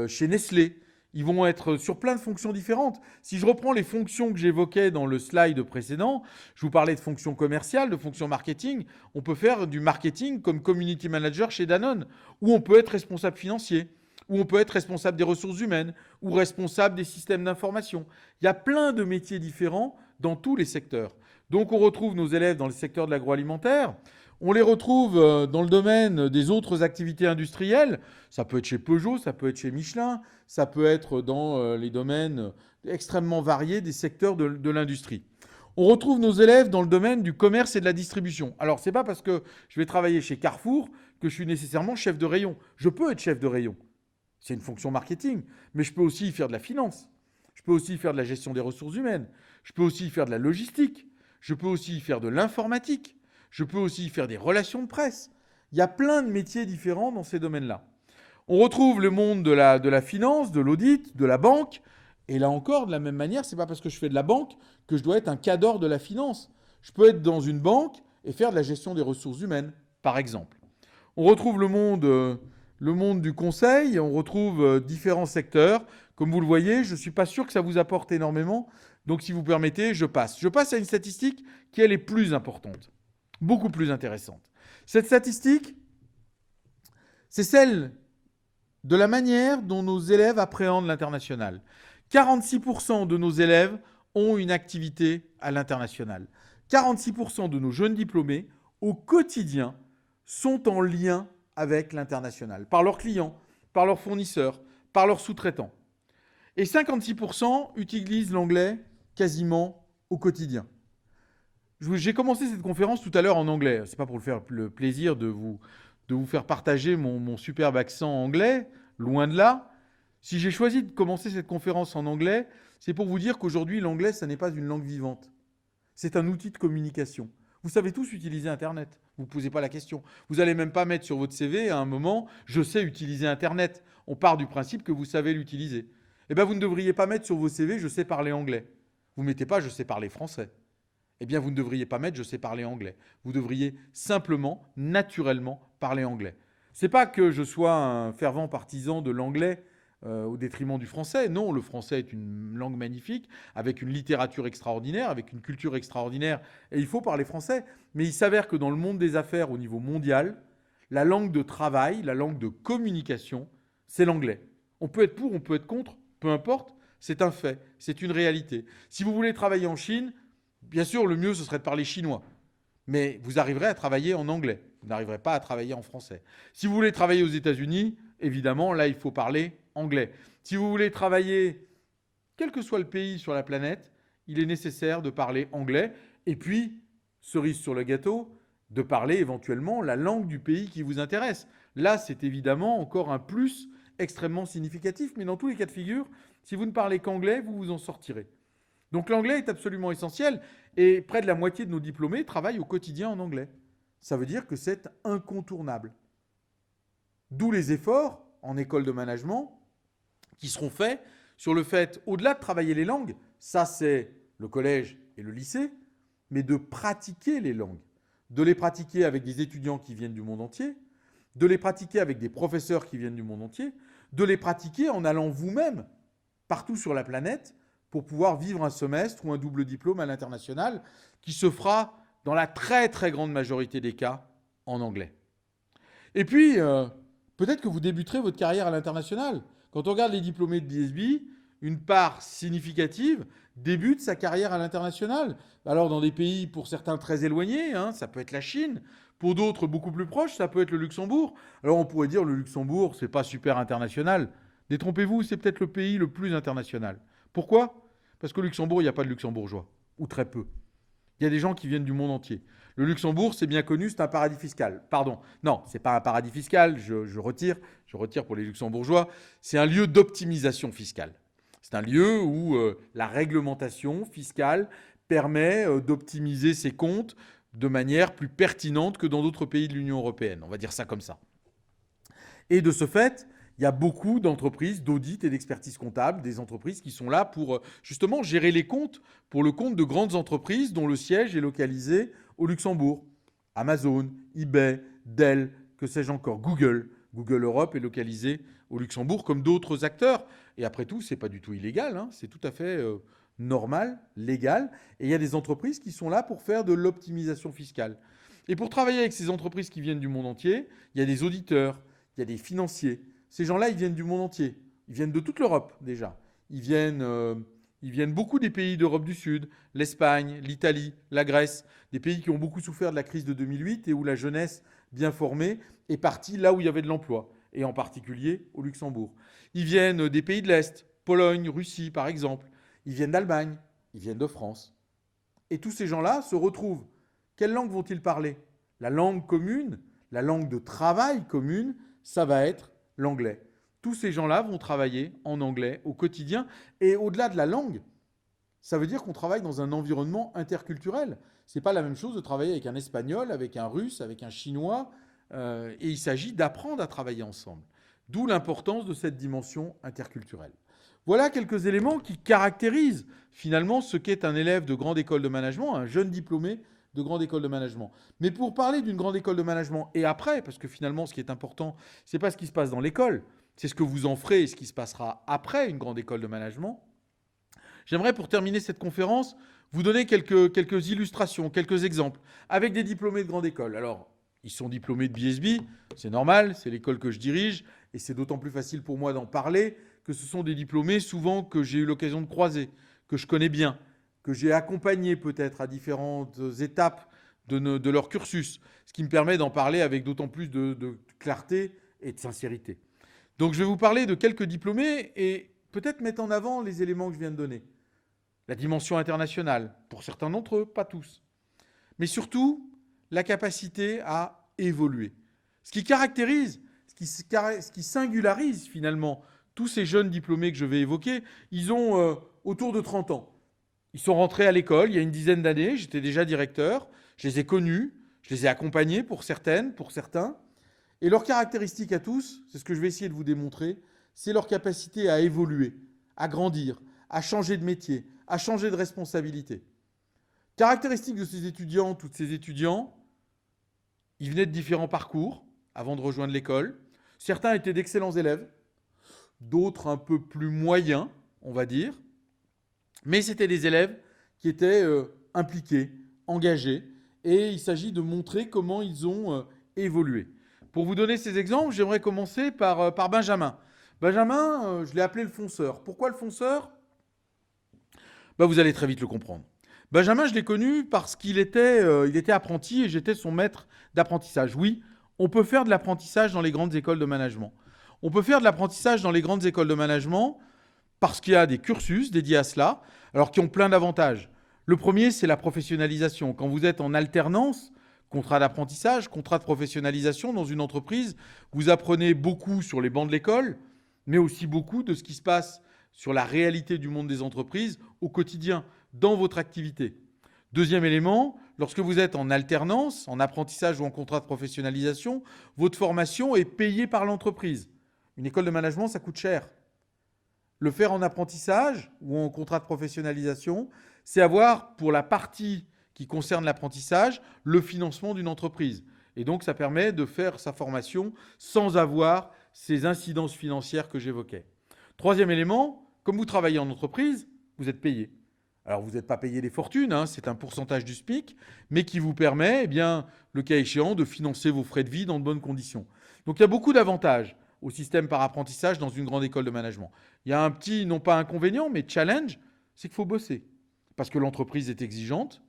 chez Nestlé. Ils vont être sur plein de fonctions différentes. Si je reprends les fonctions que j'évoquais dans le slide précédent, je vous parlais de fonctions commerciales, de fonctions marketing. On peut faire du marketing comme community manager chez Danone, ou on peut être responsable financier, ou on peut être responsable des ressources humaines, ou responsable des systèmes d'information. Il y a plein de métiers différents dans tous les secteurs. Donc on retrouve nos élèves dans le secteur de l'agroalimentaire, on les retrouve dans le domaine des autres activités industrielles, ça peut être chez Peugeot, ça peut être chez Michelin, ça peut être dans les domaines extrêmement variés des secteurs de l'industrie. On retrouve nos élèves dans le domaine du commerce et de la distribution. Alors, c'est pas parce que je vais travailler chez Carrefour que je suis nécessairement chef de rayon. Je peux être chef de rayon. C'est une fonction marketing. Mais je peux aussi y faire de la finance. Je peux aussi y faire de la gestion des ressources humaines. Je peux aussi y faire de la logistique. Je peux aussi y faire de l'informatique. Je peux aussi y faire des relations de presse. Il y a plein de métiers différents dans ces domaines-là. On retrouve le monde de la finance, de l'audit, de la banque. Et là encore, de la même manière, c'est pas parce que je fais de la banque que je dois être un cadre de la finance. Je peux être dans une banque et faire de la gestion des ressources humaines, par exemple. On retrouve le monde du conseil, on retrouve différents secteurs. Comme vous le voyez, je ne suis pas sûr que ça vous apporte énormément. Donc, si vous permettez, je passe. Je passe à une statistique qui, elle, est plus importante, beaucoup plus intéressante. Cette statistique, c'est celle de la manière dont nos élèves appréhendent l'international. 46% de nos élèves ont une activité à l'international. 46% de nos jeunes diplômés, au quotidien, sont en lien avec l'international, par leurs clients, par leurs fournisseurs, par leurs sous-traitants. Et 56% utilisent l'anglais quasiment au quotidien. J'ai commencé cette conférence tout à l'heure en anglais. Ce n'est pas pour faire le plaisir de vous faire partager mon superbe accent anglais, loin de là. Si j'ai choisi de commencer cette conférence en anglais, c'est pour vous dire qu'aujourd'hui, l'anglais, ça n'est pas une langue vivante. C'est un outil de communication. Vous savez tous utiliser Internet. Vous ne posez pas la question. Vous n'allez même pas mettre sur votre CV à un moment « Je sais utiliser Internet ». On part du principe que vous savez l'utiliser. Eh bien, vous ne devriez pas mettre sur vos CV « Je sais parler anglais ». Vous ne mettez pas « Je sais parler français ». Eh bien, vous ne devriez pas mettre « Je sais parler anglais ». Vous devriez simplement, naturellement, parler anglais. Ce n'est pas que je sois un fervent partisan de l'anglais au détriment du français. Non, le français est une langue magnifique, avec une littérature extraordinaire, avec une culture extraordinaire, et il faut parler français. Mais il s'avère que dans le monde des affaires au niveau mondial, la langue de travail, la langue de communication, c'est l'anglais. On peut être pour, on peut être contre, peu importe, c'est un fait, c'est une réalité. Si vous voulez travailler en Chine, bien sûr, le mieux, ce serait de parler chinois. Mais vous arriverez à travailler en anglais. Vous n'arriverez pas à travailler en français. Si vous voulez travailler aux États-Unis, évidemment, là, il faut parler anglais. Si vous voulez travailler, quel que soit le pays sur la planète, il est nécessaire de parler anglais. Et puis, cerise sur le gâteau, de parler éventuellement la langue du pays qui vous intéresse. Là, c'est évidemment encore un plus extrêmement significatif. Mais dans tous les cas de figure, si vous ne parlez qu'anglais, vous vous en sortirez. Donc l'anglais est absolument essentiel. Et près de la moitié de nos diplômés travaillent au quotidien en anglais. Ça veut dire que c'est incontournable. D'où les efforts en école de management qui seront faits sur le fait, au-delà de travailler les langues, ça c'est le collège et le lycée, mais de pratiquer les langues. De les pratiquer avec des étudiants qui viennent du monde entier, de les pratiquer avec des professeurs qui viennent du monde entier, de les pratiquer en allant vous-même partout sur la planète pour pouvoir vivre un semestre ou un double diplôme à l'international qui se fera dans la très très grande majorité des cas en anglais. Et puis, peut-être que vous débuterez votre carrière à l'international. Quand on regarde les diplômés de BSB, une part significative débute sa carrière à l'international. Alors dans des pays pour certains très éloignés, ça peut être la Chine, pour d'autres beaucoup plus proches, ça peut être le Luxembourg. Alors on pourrait dire le Luxembourg, c'est pas super international. Détrompez-vous, c'est peut-être le pays le plus international. Pourquoi ? Parce qu'au Luxembourg, il n'y a pas de luxembourgeois, ou très peu. Il y a des gens qui viennent du monde entier. Le Luxembourg, c'est bien connu, c'est un paradis fiscal. Pardon, non, c'est pas un paradis fiscal, je retire pour les luxembourgeois. C'est un lieu d'optimisation fiscale. C'est un lieu où la réglementation fiscale permet d'optimiser ses comptes de manière plus pertinente que dans d'autres pays de l'Union européenne. On va dire ça comme ça. Et de ce fait, il y a beaucoup d'entreprises d'audit et d'expertise comptable, des entreprises qui sont là pour justement gérer les comptes pour le compte de grandes entreprises dont le siège est localisé au Luxembourg. Amazon, eBay, Dell, que sais-je encore, Google. Google Europe est localisé au Luxembourg comme d'autres acteurs. Et après tout, ce n'est pas du tout illégal, c'est tout à fait normal, légal. Et il y a des entreprises qui sont là pour faire de l'optimisation fiscale. Et pour travailler avec ces entreprises qui viennent du monde entier, il y a des auditeurs, il y a des financiers. Ces gens-là, ils viennent du monde entier. Ils viennent de toute l'Europe déjà. Ils viennent beaucoup des pays d'Europe du Sud, l'Espagne, l'Italie, la Grèce, des pays qui ont beaucoup souffert de la crise de 2008 et où la jeunesse bien formée est partie là où il y avait de l'emploi, et en particulier au Luxembourg. Ils viennent des pays de l'Est, Pologne, Russie par exemple. Ils viennent d'Allemagne, ils viennent de France. Et tous ces gens-là se retrouvent. Quelle langue vont-ils parler? La langue commune, la langue de travail commune, ça va être l'anglais. Tous ces gens-là vont travailler en anglais au quotidien. Et au-delà de la langue, ça veut dire qu'on travaille dans un environnement interculturel. Ce n'est pas la même chose de travailler avec un Espagnol, avec un Russe, avec un Chinois. Et il s'agit d'apprendre à travailler ensemble. D'où l'importance de cette dimension interculturelle. Voilà quelques éléments qui caractérisent finalement ce qu'est un élève de grande école de management, un jeune diplômé de grande école de management. Mais pour parler d'une grande école de management et après, parce que finalement ce qui est important, ce n'est pas ce qui se passe dans l'école, c'est ce que vous en ferez et ce qui se passera après une grande école de management. J'aimerais pour terminer cette conférence vous donner quelques illustrations, quelques exemples avec des diplômés de grande école. Alors, ils sont diplômés de BSB, c'est normal, c'est l'école que je dirige et c'est d'autant plus facile pour moi d'en parler que ce sont des diplômés souvent que j'ai eu l'occasion de croiser, que je connais bien, que j'ai accompagnés peut-être à différentes étapes de leur cursus, ce qui me permet d'en parler avec d'autant plus de clarté et de sincérité. Donc je vais vous parler de quelques diplômés et peut-être mettre en avant les éléments que je viens de donner. La dimension internationale, pour certains d'entre eux, pas tous. Mais surtout, la capacité à évoluer. Ce qui caractérise, ce qui singularise finalement tous ces jeunes diplômés que je vais évoquer, ils ont autour de 30 ans. Ils sont rentrés à l'école il y a une dizaine d'années, j'étais déjà directeur, je les ai connus, je les ai accompagnés pour certaines, pour certains. Et leur caractéristique à tous, c'est ce que je vais essayer de vous démontrer, c'est leur capacité à évoluer, à grandir, à changer de métier, à changer de responsabilité. Caractéristique de ces étudiants, toutes ces étudiants, ils venaient de différents parcours avant de rejoindre l'école. Certains étaient d'excellents élèves, d'autres un peu plus moyens, on va dire. Mais c'était des élèves qui étaient impliqués, engagés, et il s'agit de montrer comment ils ont évolué. Pour vous donner ces exemples, j'aimerais commencer par Benjamin. Benjamin, je l'ai appelé le fonceur. Pourquoi le fonceur? Vous allez très vite le comprendre. Benjamin, je l'ai connu parce qu'il était apprenti et j'étais son maître d'apprentissage. Oui, on peut faire de l'apprentissage dans les grandes écoles de management. On peut faire de l'apprentissage dans les grandes écoles de management parce qu'il y a des cursus dédiés à cela, alors qui ont plein d'avantages. Le premier, c'est la professionnalisation. Quand vous êtes en alternance, contrat d'apprentissage, contrat de professionnalisation dans une entreprise, vous apprenez beaucoup sur les bancs de l'école, mais aussi beaucoup de ce qui se passe sur la réalité du monde des entreprises au quotidien, dans votre activité. Deuxième élément, lorsque vous êtes en alternance, en apprentissage ou en contrat de professionnalisation, votre formation est payée par l'entreprise. Une école de management, ça coûte cher. Le faire en apprentissage ou en contrat de professionnalisation, c'est avoir, pour la partie qui concerne l'apprentissage, le financement d'une entreprise. Et donc, ça permet de faire sa formation sans avoir ces incidences financières que j'évoquais. Troisième élément, comme vous travaillez en entreprise, vous êtes payé. Alors, vous n'êtes pas payé des fortunes, c'est un pourcentage du SMIC, mais qui vous permet, le cas échéant, de financer vos frais de vie dans de bonnes conditions. Donc, il y a beaucoup d'avantages au système par apprentissage dans une grande école de management. Il y a un petit, non pas inconvénient, mais challenge, c'est qu'il faut bosser. Parce que l'entreprise est exigeante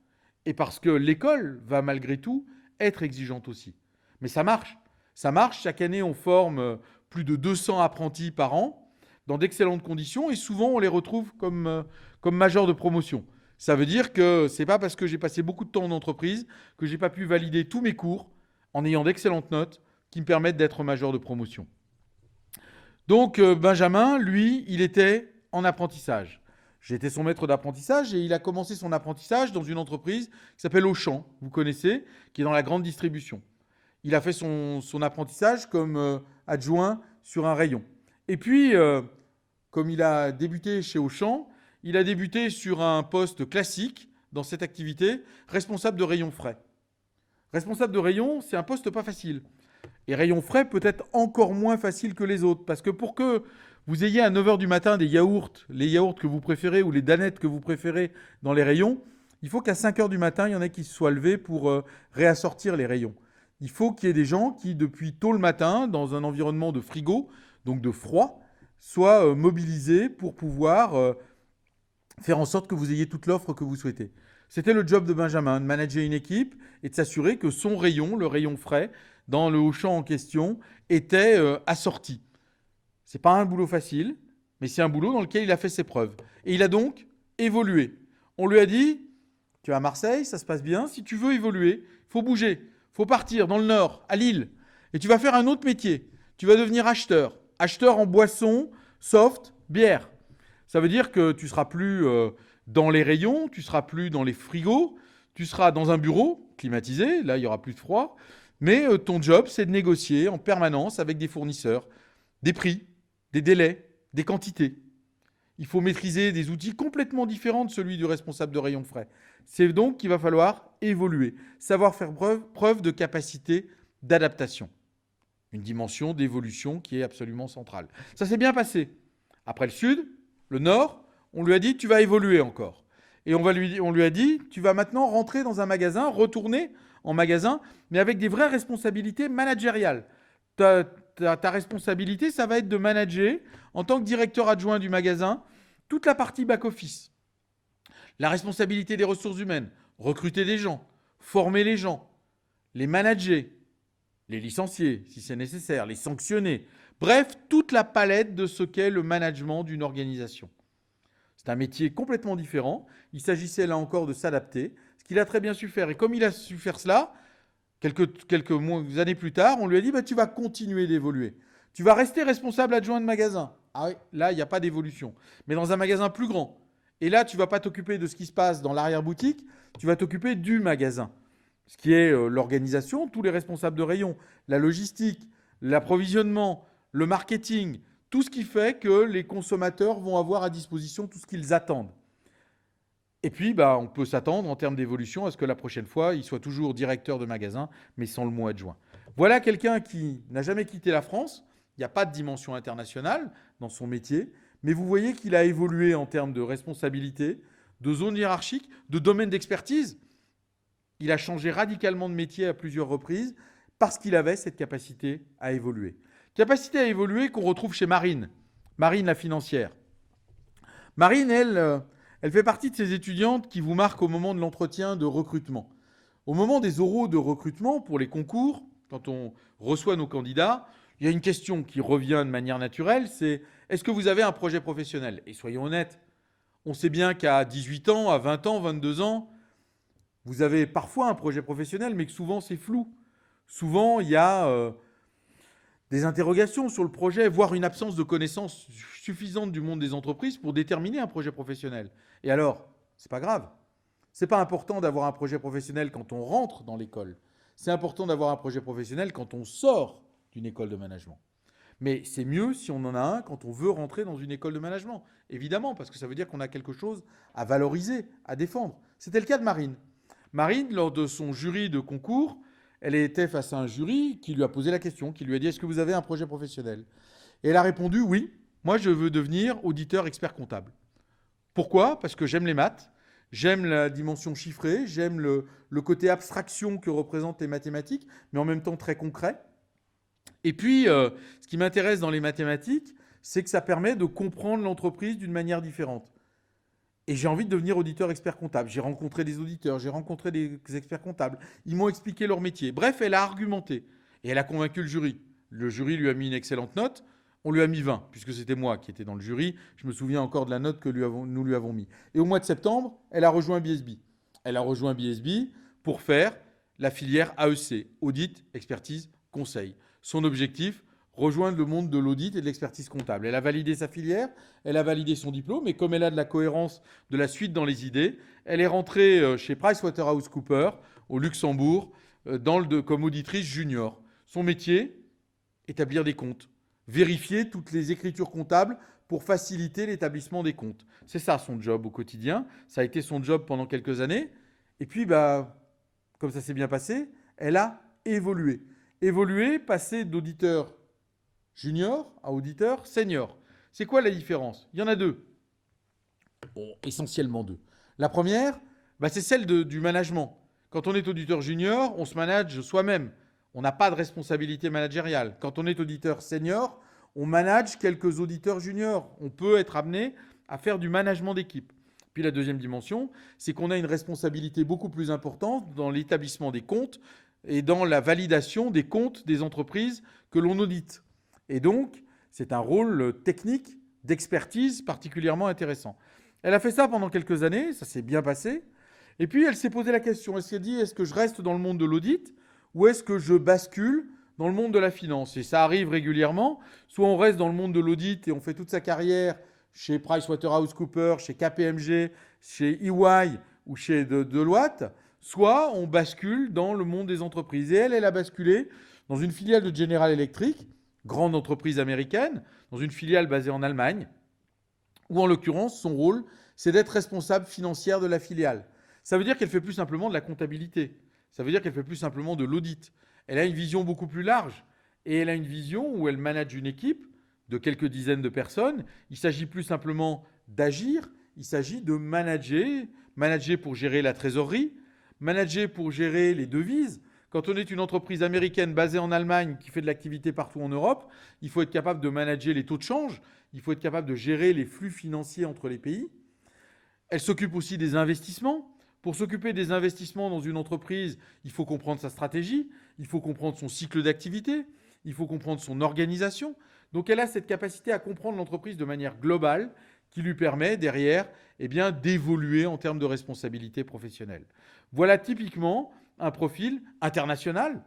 et parce que l'école va malgré tout être exigeante aussi. Mais ça marche. Ça marche. Chaque année, on forme plus de 200 apprentis par an dans d'excellentes conditions et souvent, on les retrouve comme majors de promotion. Ça veut dire que ce n'est pas parce que j'ai passé beaucoup de temps en entreprise que je n'ai pas pu valider tous mes cours en ayant d'excellentes notes qui me permettent d'être major de promotion. Donc, Benjamin, lui, il était en apprentissage. J'étais son maître d'apprentissage et il a commencé son apprentissage dans une entreprise qui s'appelle Auchan, vous connaissez, qui est dans la grande distribution. Il a fait son apprentissage comme adjoint sur un rayon. Et puis, comme il a débuté chez Auchan, il a débuté sur un poste classique dans cette activité, responsable de rayon frais. Responsable de rayon, c'est un poste pas facile. Et rayon frais peut être encore moins facile que les autres. Parce que pour que vous ayez à 9h du matin des yaourts, les yaourts que vous préférez ou les danettes que vous préférez dans les rayons, il faut qu'à 5h du matin, il y en ait qui se soient levés pour réassortir les rayons. Il faut qu'il y ait des gens qui, depuis tôt le matin, dans un environnement de frigo, donc de froid, soient mobilisés pour pouvoir faire en sorte que vous ayez toute l'offre que vous souhaitez. C'était le job de Benjamin, de manager une équipe et de s'assurer que son rayon, le rayon frais, dans le Auchan en question, était assorti. Ce n'est pas un boulot facile, mais c'est un boulot dans lequel il a fait ses preuves. Et il a donc évolué. On lui a dit, tu es à Marseille, ça se passe bien, si tu veux évoluer, il faut bouger, il faut partir dans le nord, à Lille, et tu vas faire un autre métier. Tu vas devenir acheteur en boissons, soft, bière. Ça veut dire que tu ne seras plus dans les rayons, tu ne seras plus dans les frigos, tu seras dans un bureau climatisé, là il n'y aura plus de froid, mais ton job c'est de négocier en permanence avec des fournisseurs, des prix, des délais, des quantités. Il faut maîtriser des outils complètement différents de celui du responsable de rayon frais. C'est donc qu'il va falloir évoluer, savoir faire preuve de capacité d'adaptation. Une dimension d'évolution qui est absolument centrale. Ça s'est bien passé. Après le Sud, le Nord, on lui a dit tu vas évoluer encore. Et on lui a dit tu vas maintenant rentrer dans un magasin, retourner en magasin, mais avec des vraies responsabilités managériales. Ta responsabilité, ça va être de manager, en tant que directeur adjoint du magasin, toute la partie back-office. La responsabilité des ressources humaines, recruter des gens, former les gens, les manager, les licencier si c'est nécessaire, les sanctionner. Bref, toute la palette de ce qu'est le management d'une organisation. C'est un métier complètement différent. Il s'agissait là encore de s'adapter, ce qu'il a très bien su faire. Et comme il a su faire cela, quelques années plus tard, on lui a dit tu vas continuer d'évoluer. Tu vas rester responsable adjoint de magasin. Ah oui, là, il n'y a pas d'évolution. Mais dans un magasin plus grand. Et là, tu ne vas pas t'occuper de ce qui se passe dans l'arrière-boutique, tu vas t'occuper du magasin. Ce qui est l'organisation, tous les responsables de rayon, la logistique, l'approvisionnement, le marketing, tout ce qui fait que les consommateurs vont avoir à disposition tout ce qu'ils attendent. Et puis, on peut s'attendre en termes d'évolution à ce que la prochaine fois, il soit toujours directeur de magasin, mais sans le mot adjoint. Voilà quelqu'un qui n'a jamais quitté la France. Il n'y a pas de dimension internationale dans son métier, mais vous voyez qu'il a évolué en termes de responsabilité, de zone hiérarchique, de domaine d'expertise. Il a changé radicalement de métier à plusieurs reprises parce qu'il avait cette capacité à évoluer. Capacité à évoluer qu'on retrouve chez Marine. Marine, la financière. Marine, elle fait partie de ces étudiantes qui vous marquent au moment de l'entretien de recrutement. Au moment des oraux de recrutement pour les concours, quand on reçoit nos candidats, il y a une question qui revient de manière naturelle, c'est est-ce que vous avez un projet professionnel ? Et soyons honnêtes, on sait bien qu'à 18 ans, à 20 ans, 22 ans, vous avez parfois un projet professionnel, mais que souvent c'est flou. Souvent, il y a des interrogations sur le projet, voire une absence de connaissances suffisante du monde des entreprises pour déterminer un projet professionnel. Et alors, c'est pas grave. C'est pas important d'avoir un projet professionnel quand on rentre dans l'école. C'est important d'avoir un projet professionnel quand on sort d'une école de management. Mais c'est mieux si on en a un quand on veut rentrer dans une école de management. Évidemment, parce que ça veut dire qu'on a quelque chose à valoriser, à défendre. C'était le cas de Marine. Marine, lors de son jury de concours, elle était face à un jury qui lui a posé la question, qui lui a dit « Est-ce que vous avez un projet professionnel ?» Et elle a répondu « Oui, moi je veux devenir auditeur expert comptable. » Pourquoi ? Parce que j'aime les maths, j'aime la dimension chiffrée, j'aime le côté abstraction que représentent les mathématiques, mais en même temps très concret. Et puis, ce qui m'intéresse dans les mathématiques, c'est que ça permet de comprendre l'entreprise d'une manière différente. Et j'ai envie de devenir auditeur expert comptable. J'ai rencontré des auditeurs, j'ai rencontré des experts comptables. Ils m'ont expliqué leur métier. Bref, elle a argumenté. Et elle a convaincu le jury. Le jury lui a mis une excellente note. On lui a mis 20, puisque c'était moi qui étais dans le jury. Je me souviens encore de la note que nous lui avons mis. Et au mois de septembre, elle a rejoint BSB. Elle a rejoint BSB pour faire la filière AEC, Audit, Expertise, Conseil. Son objectif, rejoindre le monde de l'audit et de l'expertise comptable. Elle a validé sa filière, elle a validé son diplôme, et comme elle a de la cohérence, de la suite dans les idées, elle est rentrée chez PricewaterhouseCoopers au Luxembourg comme auditrice junior. Son métier, établir des comptes, vérifier toutes les écritures comptables pour faciliter l'établissement des comptes. C'est ça son job au quotidien. Ça a été son job pendant quelques années. Et puis, comme ça s'est bien passé, elle a évolué. Évolué, passé d'auditeur junior à auditeur senior. C'est quoi la différence ? Il y en a deux. Bon, essentiellement deux. La première, c'est celle du management. Quand on est auditeur junior, on se manage soi-même. On n'a pas de responsabilité managériale. Quand on est auditeur senior, On manage quelques auditeurs juniors. On peut être amené à faire du management d'équipe. Puis la deuxième dimension, c'est qu'on a une responsabilité beaucoup plus importante dans l'établissement des comptes et dans la validation des comptes des entreprises que l'on audite. Et donc, c'est un rôle technique, d'expertise particulièrement intéressant. Elle a fait ça pendant quelques années, ça s'est bien passé. Et puis, elle s'est posé la question, elle s'est dit, est-ce que je reste dans le monde de l'audit ou est-ce que je bascule dans le monde de la finance? Et ça arrive régulièrement. Soit on reste dans le monde de l'audit et on fait toute sa carrière chez PricewaterhouseCoopers, chez KPMG, chez EY ou chez Deloitte, soit on bascule dans le monde des entreprises. Et elle a basculé dans une filiale de General Electric, grande entreprise américaine, dans une filiale basée en Allemagne, où en l'occurrence, son rôle, c'est d'être responsable financière de la filiale. Ça veut dire qu'elle fait plus simplement de la comptabilité. Ça veut dire qu'elle fait plus simplement de l'audit. Elle a une vision beaucoup plus large. Et elle a une vision où elle manage une équipe de quelques dizaines de personnes. Il s'agit plus simplement d'agir. Il s'agit de manager. Manager pour gérer la trésorerie. Manager pour gérer les devises. Quand on est une entreprise américaine basée en Allemagne qui fait de l'activité partout en Europe, il faut être capable de manager les taux de change. Il faut être capable de gérer les flux financiers entre les pays. Elle s'occupe aussi des investissements. Pour s'occuper des investissements dans une entreprise, il faut comprendre sa stratégie, il faut comprendre son cycle d'activité, il faut comprendre son organisation. Donc elle a cette capacité à comprendre l'entreprise de manière globale qui lui permet derrière d'évoluer en termes de responsabilité professionnelle. Voilà typiquement un profil international,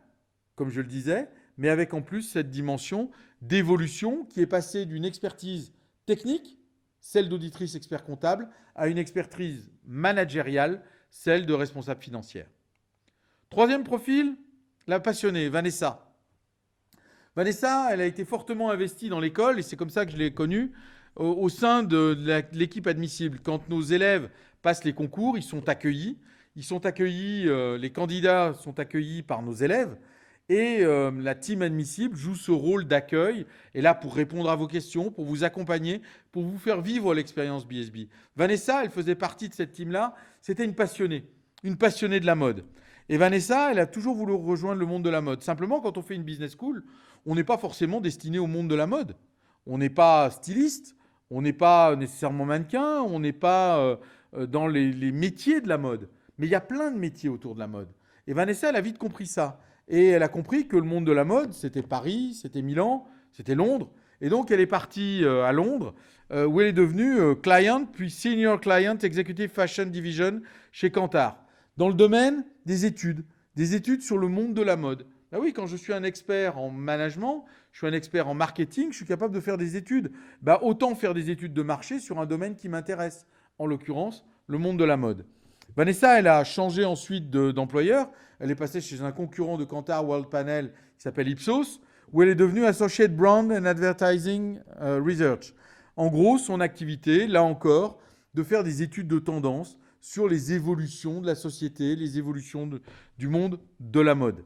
comme je le disais, mais avec en plus cette dimension d'évolution qui est passée d'une expertise technique, celle d'auditrice expert comptable, à une expertise managériale, celle de responsable financière. Troisième profil, la passionnée, Vanessa. Vanessa, elle a été fortement investie dans l'école, et c'est comme ça que je l'ai connue, au sein de l'équipe admissible. Quand nos élèves passent les concours, ils sont accueillis. Les candidats sont accueillis par nos élèves, et la team admissible joue ce rôle d'accueil, est là pour répondre à vos questions, pour vous accompagner, pour vous faire vivre l'expérience BSB. Vanessa, elle faisait partie de cette team-là. C'était une passionnée de la mode. Et Vanessa, elle a toujours voulu rejoindre le monde de la mode. Simplement, quand on fait une business school, on n'est pas forcément destiné au monde de la mode. On n'est pas styliste, on n'est pas nécessairement mannequin, on n'est pas dans les métiers de la mode. Mais il y a plein de métiers autour de la mode. Et Vanessa, elle a vite compris ça. Et elle a compris que le monde de la mode, c'était Paris, c'était Milan, c'était Londres. Et donc, elle est partie à Londres, où elle est devenue client, puis senior client executive fashion division chez Kantar, dans le domaine des études sur le monde de la mode. Ah oui, quand je suis un expert en management, je suis un expert en marketing, je suis capable de faire des études. Autant faire des études de marché sur un domaine qui m'intéresse, en l'occurrence, le monde de la mode. Vanessa, elle a changé ensuite d'employeur. Elle est passée chez un concurrent de Kantar World Panel qui s'appelle Ipsos, où elle est devenue Associate Brand and Advertising Research. En gros, son activité, là encore, de faire des études de tendance sur les évolutions de la société, les évolutions du monde de la mode.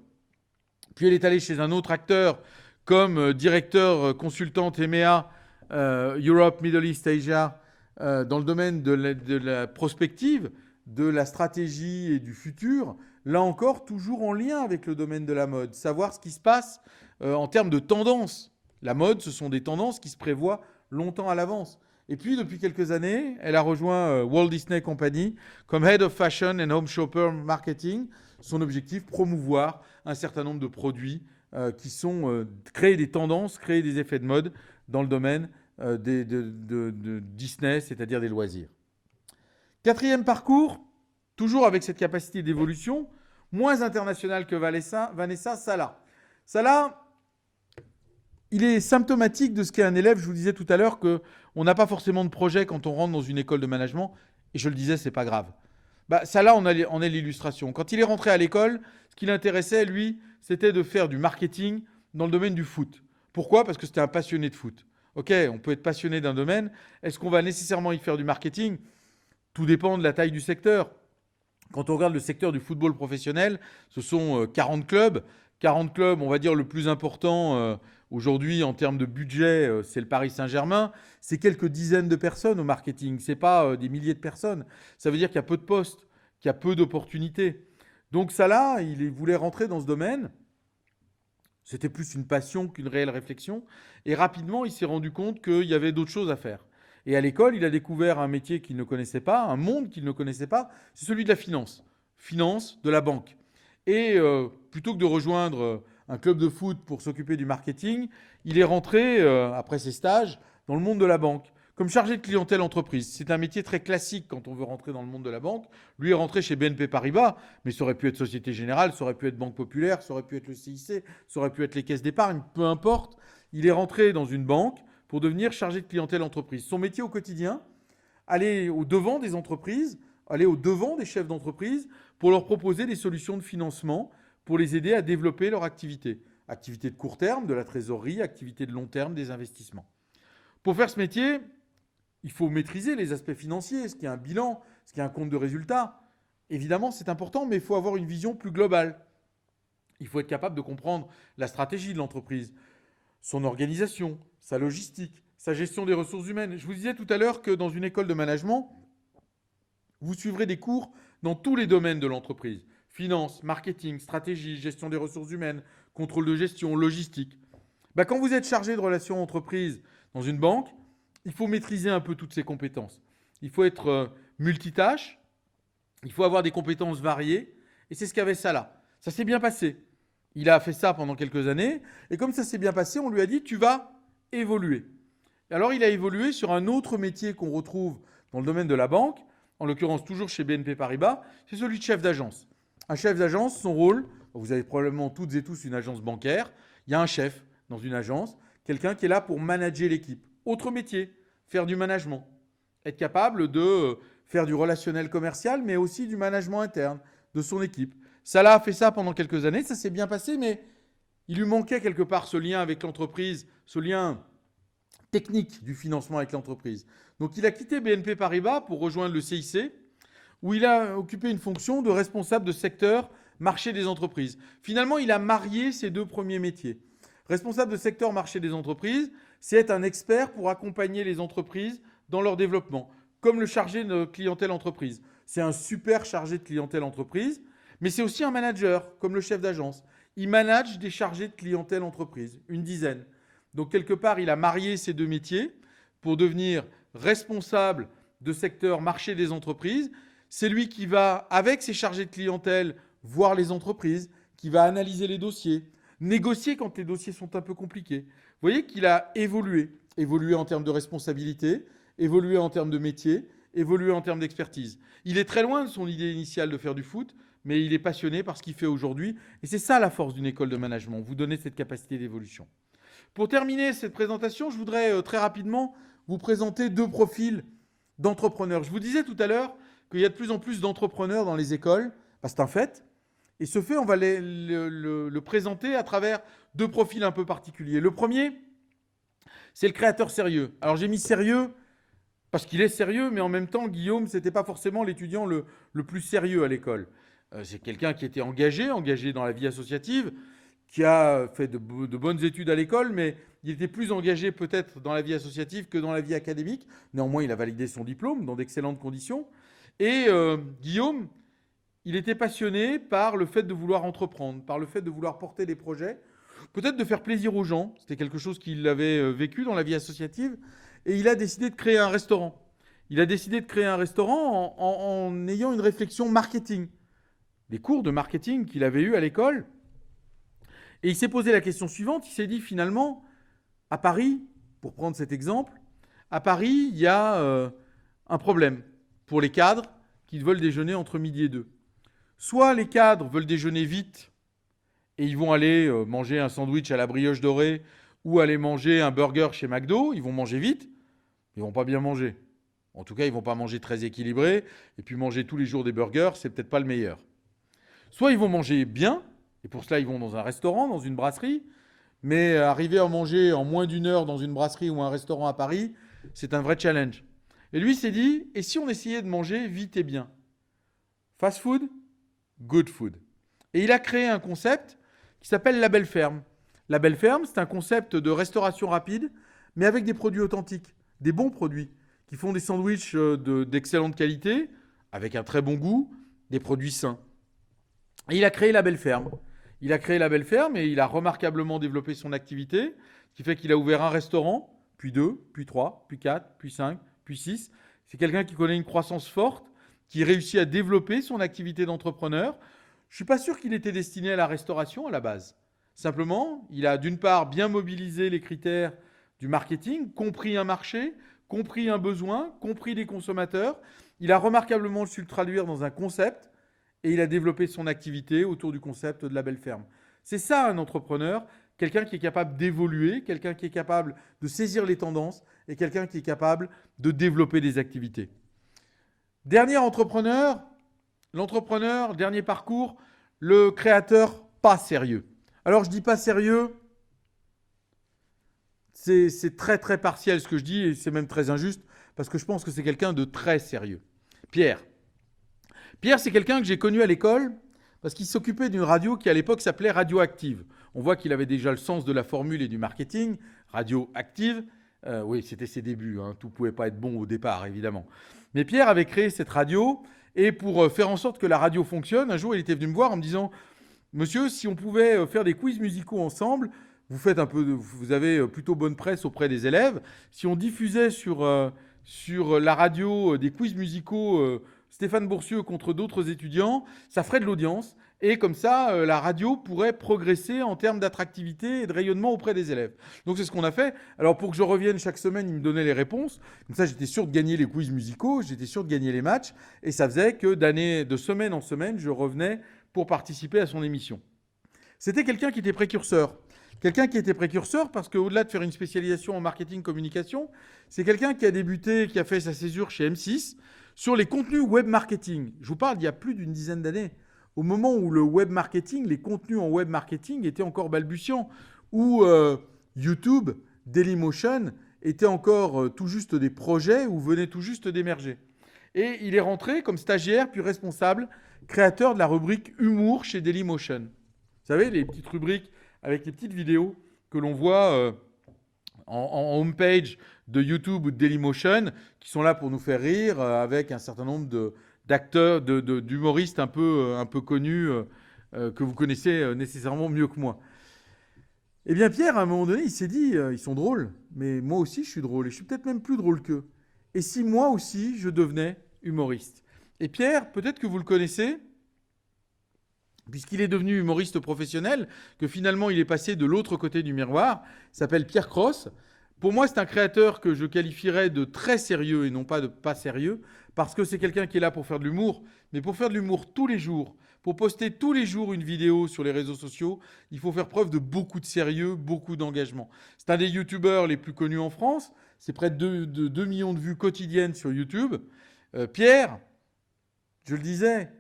Puis elle est allée chez un autre acteur comme directeur consultante EMEA, Europe, Middle East, Asia, dans le domaine de la prospective, de la stratégie et du futur, là encore, toujours en lien avec le domaine de la mode. Savoir ce qui se passe en termes de tendances. La mode, ce sont des tendances qui se prévoient longtemps à l'avance. Et puis, depuis quelques années, elle a rejoint Walt Disney Company comme Head of Fashion and Home Shopper Marketing. Son objectif, promouvoir un certain nombre de produits qui sont créer des tendances, créer des effets de mode dans le domaine de Disney, c'est-à-dire des loisirs. Quatrième parcours, toujours avec cette capacité d'évolution, moins internationale que Vanessa, Salah. Salah, il est symptomatique de ce qu'est un élève. Je vous disais tout à l'heure qu'on n'a pas forcément de projet quand on rentre dans une école de management. Et je le disais, c'est pas grave. Salah, on est l'illustration. Quand il est rentré à l'école, ce qui l'intéressait, lui, c'était de faire du marketing dans le domaine du foot. Pourquoi ? Parce que c'était un passionné de foot. Ok, on peut être passionné d'un domaine. Est-ce qu'on va nécessairement y faire du marketing ? Tout dépend de la taille du secteur. Quand on regarde le secteur du football professionnel, ce sont 40 clubs. 40 clubs, on va dire le plus important aujourd'hui en termes de budget, c'est le Paris Saint-Germain. C'est quelques dizaines de personnes au marketing. Ce n'est pas des milliers de personnes. Ça veut dire qu'il y a peu de postes, qu'il y a peu d'opportunités. Donc ça là, il voulait rentrer dans ce domaine C'était plus une passion qu'une réelle réflexion. Et rapidement, il s'est rendu compte qu'il y avait d'autres choses à faire. Et à l'école, il a découvert un métier qu'il ne connaissait pas, un monde qu'il ne connaissait pas, c'est celui de la finance. Finance, de la banque. Et plutôt que de rejoindre un club de foot pour s'occuper du marketing, il est rentré, après ses stages, dans le monde de la banque, comme chargé de clientèle entreprise. C'est un métier très classique quand on veut rentrer dans le monde de la banque. Lui est rentré chez BNP Paribas, mais ça aurait pu être Société Générale, ça aurait pu être Banque Populaire, ça aurait pu être le CIC, ça aurait pu être les caisses d'épargne, peu importe. Il est rentré dans une banque pour devenir chargé de clientèle entreprise. Son métier au quotidien, aller au devant des entreprises, aller au devant des chefs d'entreprise pour leur proposer des solutions de financement pour les aider à développer leur activité. Activité de court terme, de la trésorerie, activité de long terme, des investissements. Pour faire ce métier, il faut maîtriser les aspects financiers, ce qui est un bilan, ce qui est un compte de résultats. Évidemment, c'est important, mais il faut avoir une vision plus globale. Il faut être capable de comprendre la stratégie de l'entreprise, son organisation, sa logistique, sa gestion des ressources humaines. Je vous disais tout à l'heure que dans une école de management, vous suivrez des cours dans tous les domaines de l'entreprise. Finance, marketing, stratégie, gestion des ressources humaines, contrôle de gestion, logistique. Quand vous êtes chargé de relations entreprises dans une banque, il faut maîtriser un peu toutes ces compétences. Il faut être multitâche, il faut avoir des compétences variées, et c'est ce qu'avait Salah. Ça s'est bien passé. Il a fait ça pendant quelques années, et comme ça s'est bien passé, on lui a dit « tu vas évoluer ». Alors il a évolué sur un autre métier qu'on retrouve dans le domaine de la banque, en l'occurrence toujours chez BNP Paribas, c'est celui de chef d'agence. Un chef d'agence, son rôle, vous avez probablement toutes et tous une agence bancaire, il y a un chef dans une agence, quelqu'un qui est là pour manager l'équipe. Autre métier, faire du management. Être capable de faire du relationnel commercial, mais aussi du management interne de son équipe. Salah a fait ça pendant quelques années, ça s'est bien passé, mais il lui manquait quelque part ce lien avec l'entreprise, ce lien technique du financement avec l'entreprise. Donc il a quitté BNP Paribas pour rejoindre le CIC, où il a occupé une fonction de responsable de secteur marché des entreprises. Finalement, il a marié ses deux premiers métiers. Responsable de secteur marché des entreprises, c'est être un expert pour accompagner les entreprises dans leur développement, comme le chargé de clientèle entreprise. C'est un super chargé de clientèle entreprise, mais c'est aussi un manager, comme le chef d'agence. Il manage des chargés de clientèle entreprise, une dizaine. Donc quelque part, il a marié ces deux métiers pour devenir responsable de secteur marché des entreprises. C'est lui qui va, avec ses chargés de clientèle, voir les entreprises, qui va analyser les dossiers, négocier quand les dossiers sont un peu compliqués. Vous voyez qu'il a évolué en termes de responsabilité, évolué en termes de métier, évolué en termes d'expertise. Il est très loin de son idée initiale de faire du foot, mais il est passionné par ce qu'il fait aujourd'hui. Et c'est ça la force d'une école de management, vous donner cette capacité d'évolution. Pour terminer cette présentation, je voudrais très rapidement vous présenter deux profils d'entrepreneurs. Je vous disais tout à l'heure qu'il y a de plus en plus d'entrepreneurs dans les écoles. C'est un fait. Et ce fait, on va le présenter à travers deux profils un peu particuliers. Le premier, c'est le créateur sérieux. Alors j'ai mis sérieux parce qu'il est sérieux, mais en même temps, Guillaume, ce n'était pas forcément l'étudiant le plus sérieux à l'école. C'est quelqu'un qui était engagé dans la vie associative, qui a fait de bonnes études à l'école, mais il était plus engagé peut-être dans la vie associative que dans la vie académique. Néanmoins, il a validé son diplôme dans d'excellentes conditions. Et Guillaume, il était passionné par le fait de vouloir entreprendre, par le fait de vouloir porter des projets, peut-être de faire plaisir aux gens. C'était quelque chose qu'il avait vécu dans la vie associative. Et il a décidé de créer un restaurant. Il a décidé de créer un restaurant en ayant une réflexion marketing. Des cours de marketing qu'il avait eus à l'école. Et il s'est posé la question suivante. Il s'est dit finalement, à Paris, pour prendre cet exemple, à Paris, il y a un problème pour les cadres qui veulent déjeuner entre midi et 2. Soit les cadres veulent déjeuner vite et ils vont aller manger un sandwich à la brioche dorée ou aller manger un burger chez McDo, ils vont manger vite, ils vont pas bien manger. En tout cas, ils vont pas manger très équilibré, et puis manger tous les jours des burgers, c'est peut-être pas le meilleur. Soit ils vont manger bien, et pour cela ils vont dans un restaurant, dans une brasserie, mais arriver à manger en moins d'une heure dans une brasserie ou un restaurant à Paris, c'est un vrai challenge. Et lui s'est dit, et si on essayait de manger vite et bien? Fast food, good food. Et il a créé un concept qui s'appelle La Belle Ferme. La Belle Ferme, c'est un concept de restauration rapide, mais avec des produits authentiques, des bons produits, qui font des sandwichs d'excellente qualité, avec un très bon goût, des produits sains. Et il a créé La Belle Ferme. Il a créé la Belle Ferme et il a remarquablement développé son activité, ce qui fait qu'il a ouvert un restaurant, puis 2, puis 3, puis 4, puis 5, puis 6. C'est quelqu'un qui connaît une croissance forte, qui réussit à développer son activité d'entrepreneur. Je ne suis pas sûr qu'il était destiné à la restauration à la base. Simplement, il a d'une part bien mobilisé les critères du marketing, compris un marché, compris un besoin, compris des consommateurs. Il a remarquablement su le traduire dans un concept et il a développé son activité autour du concept de la Belle Ferme. C'est ça un entrepreneur, quelqu'un qui est capable d'évoluer, quelqu'un qui est capable de saisir les tendances et quelqu'un qui est capable de développer des activités. Dernier entrepreneur, l'entrepreneur, dernier parcours, le créateur pas sérieux. Alors je dis pas sérieux, c'est très très partiel ce que je dis et c'est même très injuste parce que je pense que c'est quelqu'un de très sérieux. Pierre. Pierre, c'est quelqu'un que j'ai connu à l'école parce qu'il s'occupait d'une radio qui à l'époque s'appelait Radioactive. On voit qu'il avait déjà le sens de la formule et du marketing. Radioactive, oui, c'était ses débuts. Tout ne pouvait pas être bon au départ, évidemment. Mais Pierre avait créé cette radio et pour faire en sorte que la radio fonctionne, un jour, il était venu me voir en me disant « Monsieur, si on pouvait faire des quiz musicaux ensemble, vous avez plutôt bonne presse auprès des élèves. Si on diffusait sur la radio des quiz musicaux Stéphane Boursieux contre d'autres étudiants, ça ferait de l'audience. Et comme ça, la radio pourrait progresser en termes d'attractivité et de rayonnement auprès des élèves. » Donc c'est ce qu'on a fait. Alors pour que je revienne chaque semaine, il me donnait les réponses. Comme ça, j'étais sûr de gagner les quiz musicaux, j'étais sûr de gagner les matchs. Et ça faisait que de semaine en semaine, je revenais pour participer à son émission. C'était quelqu'un qui était précurseur. Quelqu'un qui était précurseur parce qu'au-delà de faire une spécialisation en marketing communication, c'est quelqu'un qui a débuté, qui a fait sa césure chez M6 sur les contenus web marketing. Je vous parle d'il y a plus d'une dizaine d'années. Au moment où le web marketing, les contenus en web marketing étaient encore balbutiants, où YouTube, Dailymotion étaient encore tout juste des projets ou venaient tout juste d'émerger. Et il est rentré comme stagiaire puis responsable, créateur de la rubrique humour chez Dailymotion. Vous savez, les petites rubriques avec les petites vidéos que l'on voit en homepage de YouTube ou de Dailymotion, qui sont là pour nous faire rire, avec un certain nombre d'acteurs, d'humoristes un peu connus, que vous connaissez nécessairement mieux que moi. Eh bien Pierre, à un moment donné, il s'est dit, ils sont drôles, mais moi aussi je suis drôle, et je suis peut-être même plus drôle qu'eux. Et si moi aussi je devenais humoriste? Et Pierre, peut-être que vous le connaissez, puisqu'il est devenu humoriste professionnel, que finalement il est passé de l'autre côté du miroir, il s'appelle Pierre Cross. Pour moi, c'est un créateur que je qualifierais de très sérieux et non pas de pas sérieux, parce que c'est quelqu'un qui est là pour faire de l'humour, mais pour faire de l'humour tous les jours, pour poster tous les jours une vidéo sur les réseaux sociaux, il faut faire preuve de beaucoup de sérieux, beaucoup d'engagement. C'est un des youtubeurs les plus connus en France, c'est près de 2 millions de vues quotidiennes sur YouTube. Pierre, je le disais,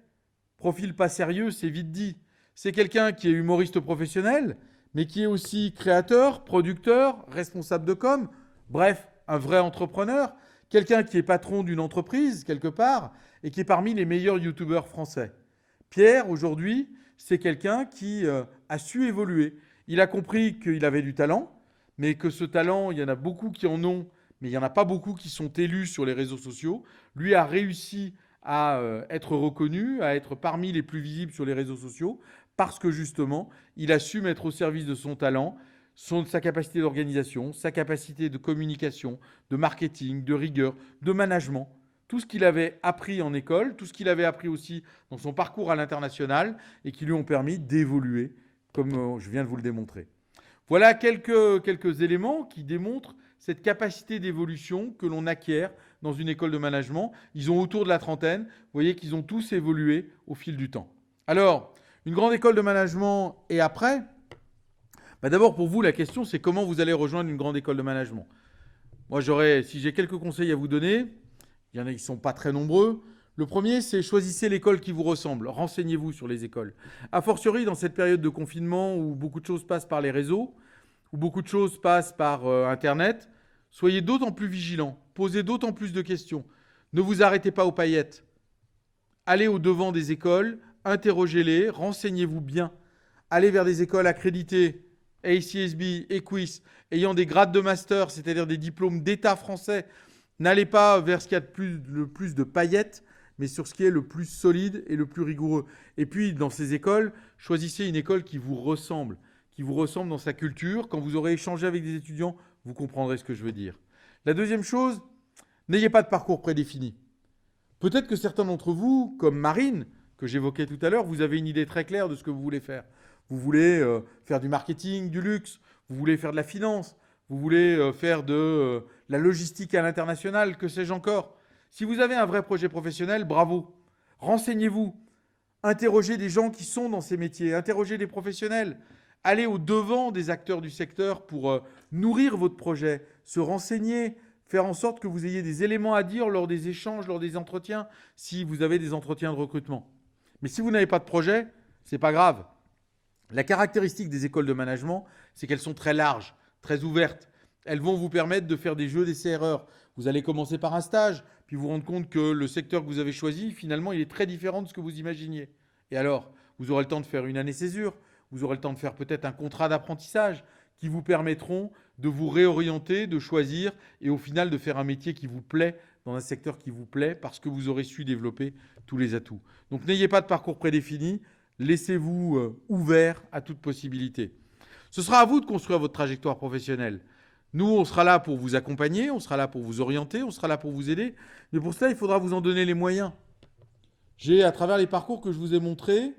profil pas sérieux, c'est vite dit. C'est quelqu'un qui est humoriste professionnel, mais qui est aussi créateur, producteur, responsable de com, bref, un vrai entrepreneur, quelqu'un qui est patron d'une entreprise, quelque part, et qui est parmi les meilleurs youtubeurs français. Pierre, aujourd'hui, c'est quelqu'un qui a su évoluer. Il a compris qu'il avait du talent, mais que ce talent, il y en a beaucoup qui en ont, mais il n'y en a pas beaucoup qui sont élus sur les réseaux sociaux. Lui a réussi à être reconnu, à être parmi les plus visibles sur les réseaux sociaux, parce que justement, il a su mettre au service de son talent, sa capacité d'organisation, sa capacité de communication, de marketing, de rigueur, de management. Tout ce qu'il avait appris en école, tout ce qu'il avait appris aussi dans son parcours à l'international et qui lui ont permis d'évoluer, comme je viens de vous le démontrer. Voilà quelques éléments qui démontrent cette capacité d'évolution que l'on acquiert dans une école de management. Ils ont autour de la trentaine. Vous voyez qu'ils ont tous évolué au fil du temps. Alors, une grande école de management et après, d'abord pour vous, la question c'est comment vous allez rejoindre une grande école de management. Moi, si j'ai quelques conseils à vous donner, il y en a qui ne sont pas très nombreux. Le premier, c'est choisissez l'école qui vous ressemble. Renseignez-vous sur les écoles. A fortiori, dans cette période de confinement où beaucoup de choses passent par les réseaux, où beaucoup de choses passent par Internet, soyez d'autant plus vigilants. Posez d'autant plus de questions. Ne vous arrêtez pas aux paillettes. Allez au-devant des écoles, interrogez-les, renseignez-vous bien. Allez vers des écoles accréditées, ACSB, EQUIS, ayant des grades de master, c'est-à-dire des diplômes d'État français. N'allez pas vers ce qu'il y a le plus de paillettes. mais sur ce qui est le plus solide et le plus rigoureux. Et puis, dans ces écoles, choisissez une école qui vous ressemble dans sa culture. Quand vous aurez échangé avec des étudiants, vous comprendrez ce que je veux dire. La deuxième chose, n'ayez pas de parcours prédéfini. Peut-être que certains d'entre vous, comme Marine, que j'évoquais tout à l'heure, vous avez une idée très claire de ce que vous voulez faire. Vous voulez faire du marketing, du luxe, vous voulez faire de la finance, vous voulez faire de la logistique à l'international, que sais-je encore. Si vous avez un vrai projet professionnel, bravo. Renseignez-vous. Interrogez des gens qui sont dans ces métiers, interrogez des professionnels. Allez au-devant des acteurs du secteur pour nourrir votre projet, se renseigner, faire en sorte que vous ayez des éléments à dire lors des échanges, lors des entretiens, si vous avez des entretiens de recrutement. Mais si vous n'avez pas de projet, c'est pas grave. La caractéristique des écoles de management, c'est qu'elles sont très larges, très ouvertes. Elles vont vous permettre de faire des jeux d'essais-erreurs. Vous allez commencer par un stage, puis vous rendre compte que le secteur que vous avez choisi, finalement, il est très différent de ce que vous imaginiez. Et alors, vous aurez le temps de faire une année césure, vous aurez le temps de faire peut-être un contrat d'apprentissage qui vous permettront de vous réorienter, de choisir et au final de faire un métier qui vous plaît, dans un secteur qui vous plaît, parce que vous aurez su développer tous les atouts. Donc n'ayez pas de parcours prédéfini, laissez-vous ouvert à toute possibilité. Ce sera à vous de construire votre trajectoire professionnelle. Nous, on sera là pour vous accompagner, on sera là pour vous orienter, on sera là pour vous aider. Mais pour cela, il faudra vous en donner les moyens. J'ai, à travers les parcours que je vous ai montrés,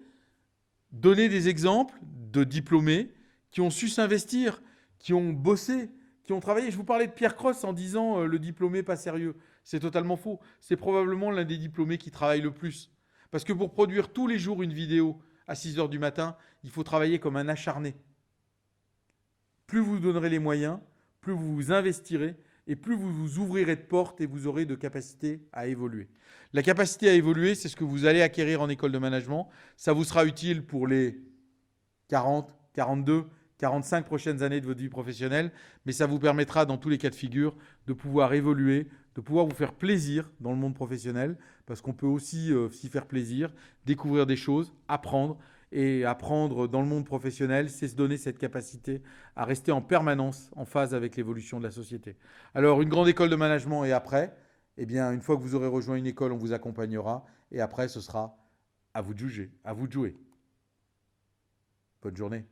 donné des exemples de diplômés qui ont su s'investir, qui ont bossé, qui ont travaillé. Je vous parlais de Pierre Cross en disant le diplômé pas sérieux. C'est totalement faux. C'est probablement l'un des diplômés qui travaille le plus. Parce que pour produire tous les jours une vidéo à 6 heures du matin, il faut travailler comme un acharné. Plus vous donnerez les moyens, plus vous vous investirez et plus vous vous ouvrirez de portes et vous aurez de capacité à évoluer. La capacité à évoluer, c'est ce que vous allez acquérir en école de management. Ça vous sera utile pour les 40, 42, 45 prochaines années de votre vie professionnelle, mais ça vous permettra dans tous les cas de figure de pouvoir évoluer, de pouvoir vous faire plaisir dans le monde professionnel, parce qu'on peut aussi s'y faire plaisir, découvrir des choses, apprendre. Et apprendre dans le monde professionnel, c'est se donner cette capacité à rester en permanence en phase avec l'évolution de la société. Alors, une grande école de management et après, eh bien, une fois que vous aurez rejoint une école, on vous accompagnera. Et après, ce sera à vous de juger, à vous de jouer. Bonne journée.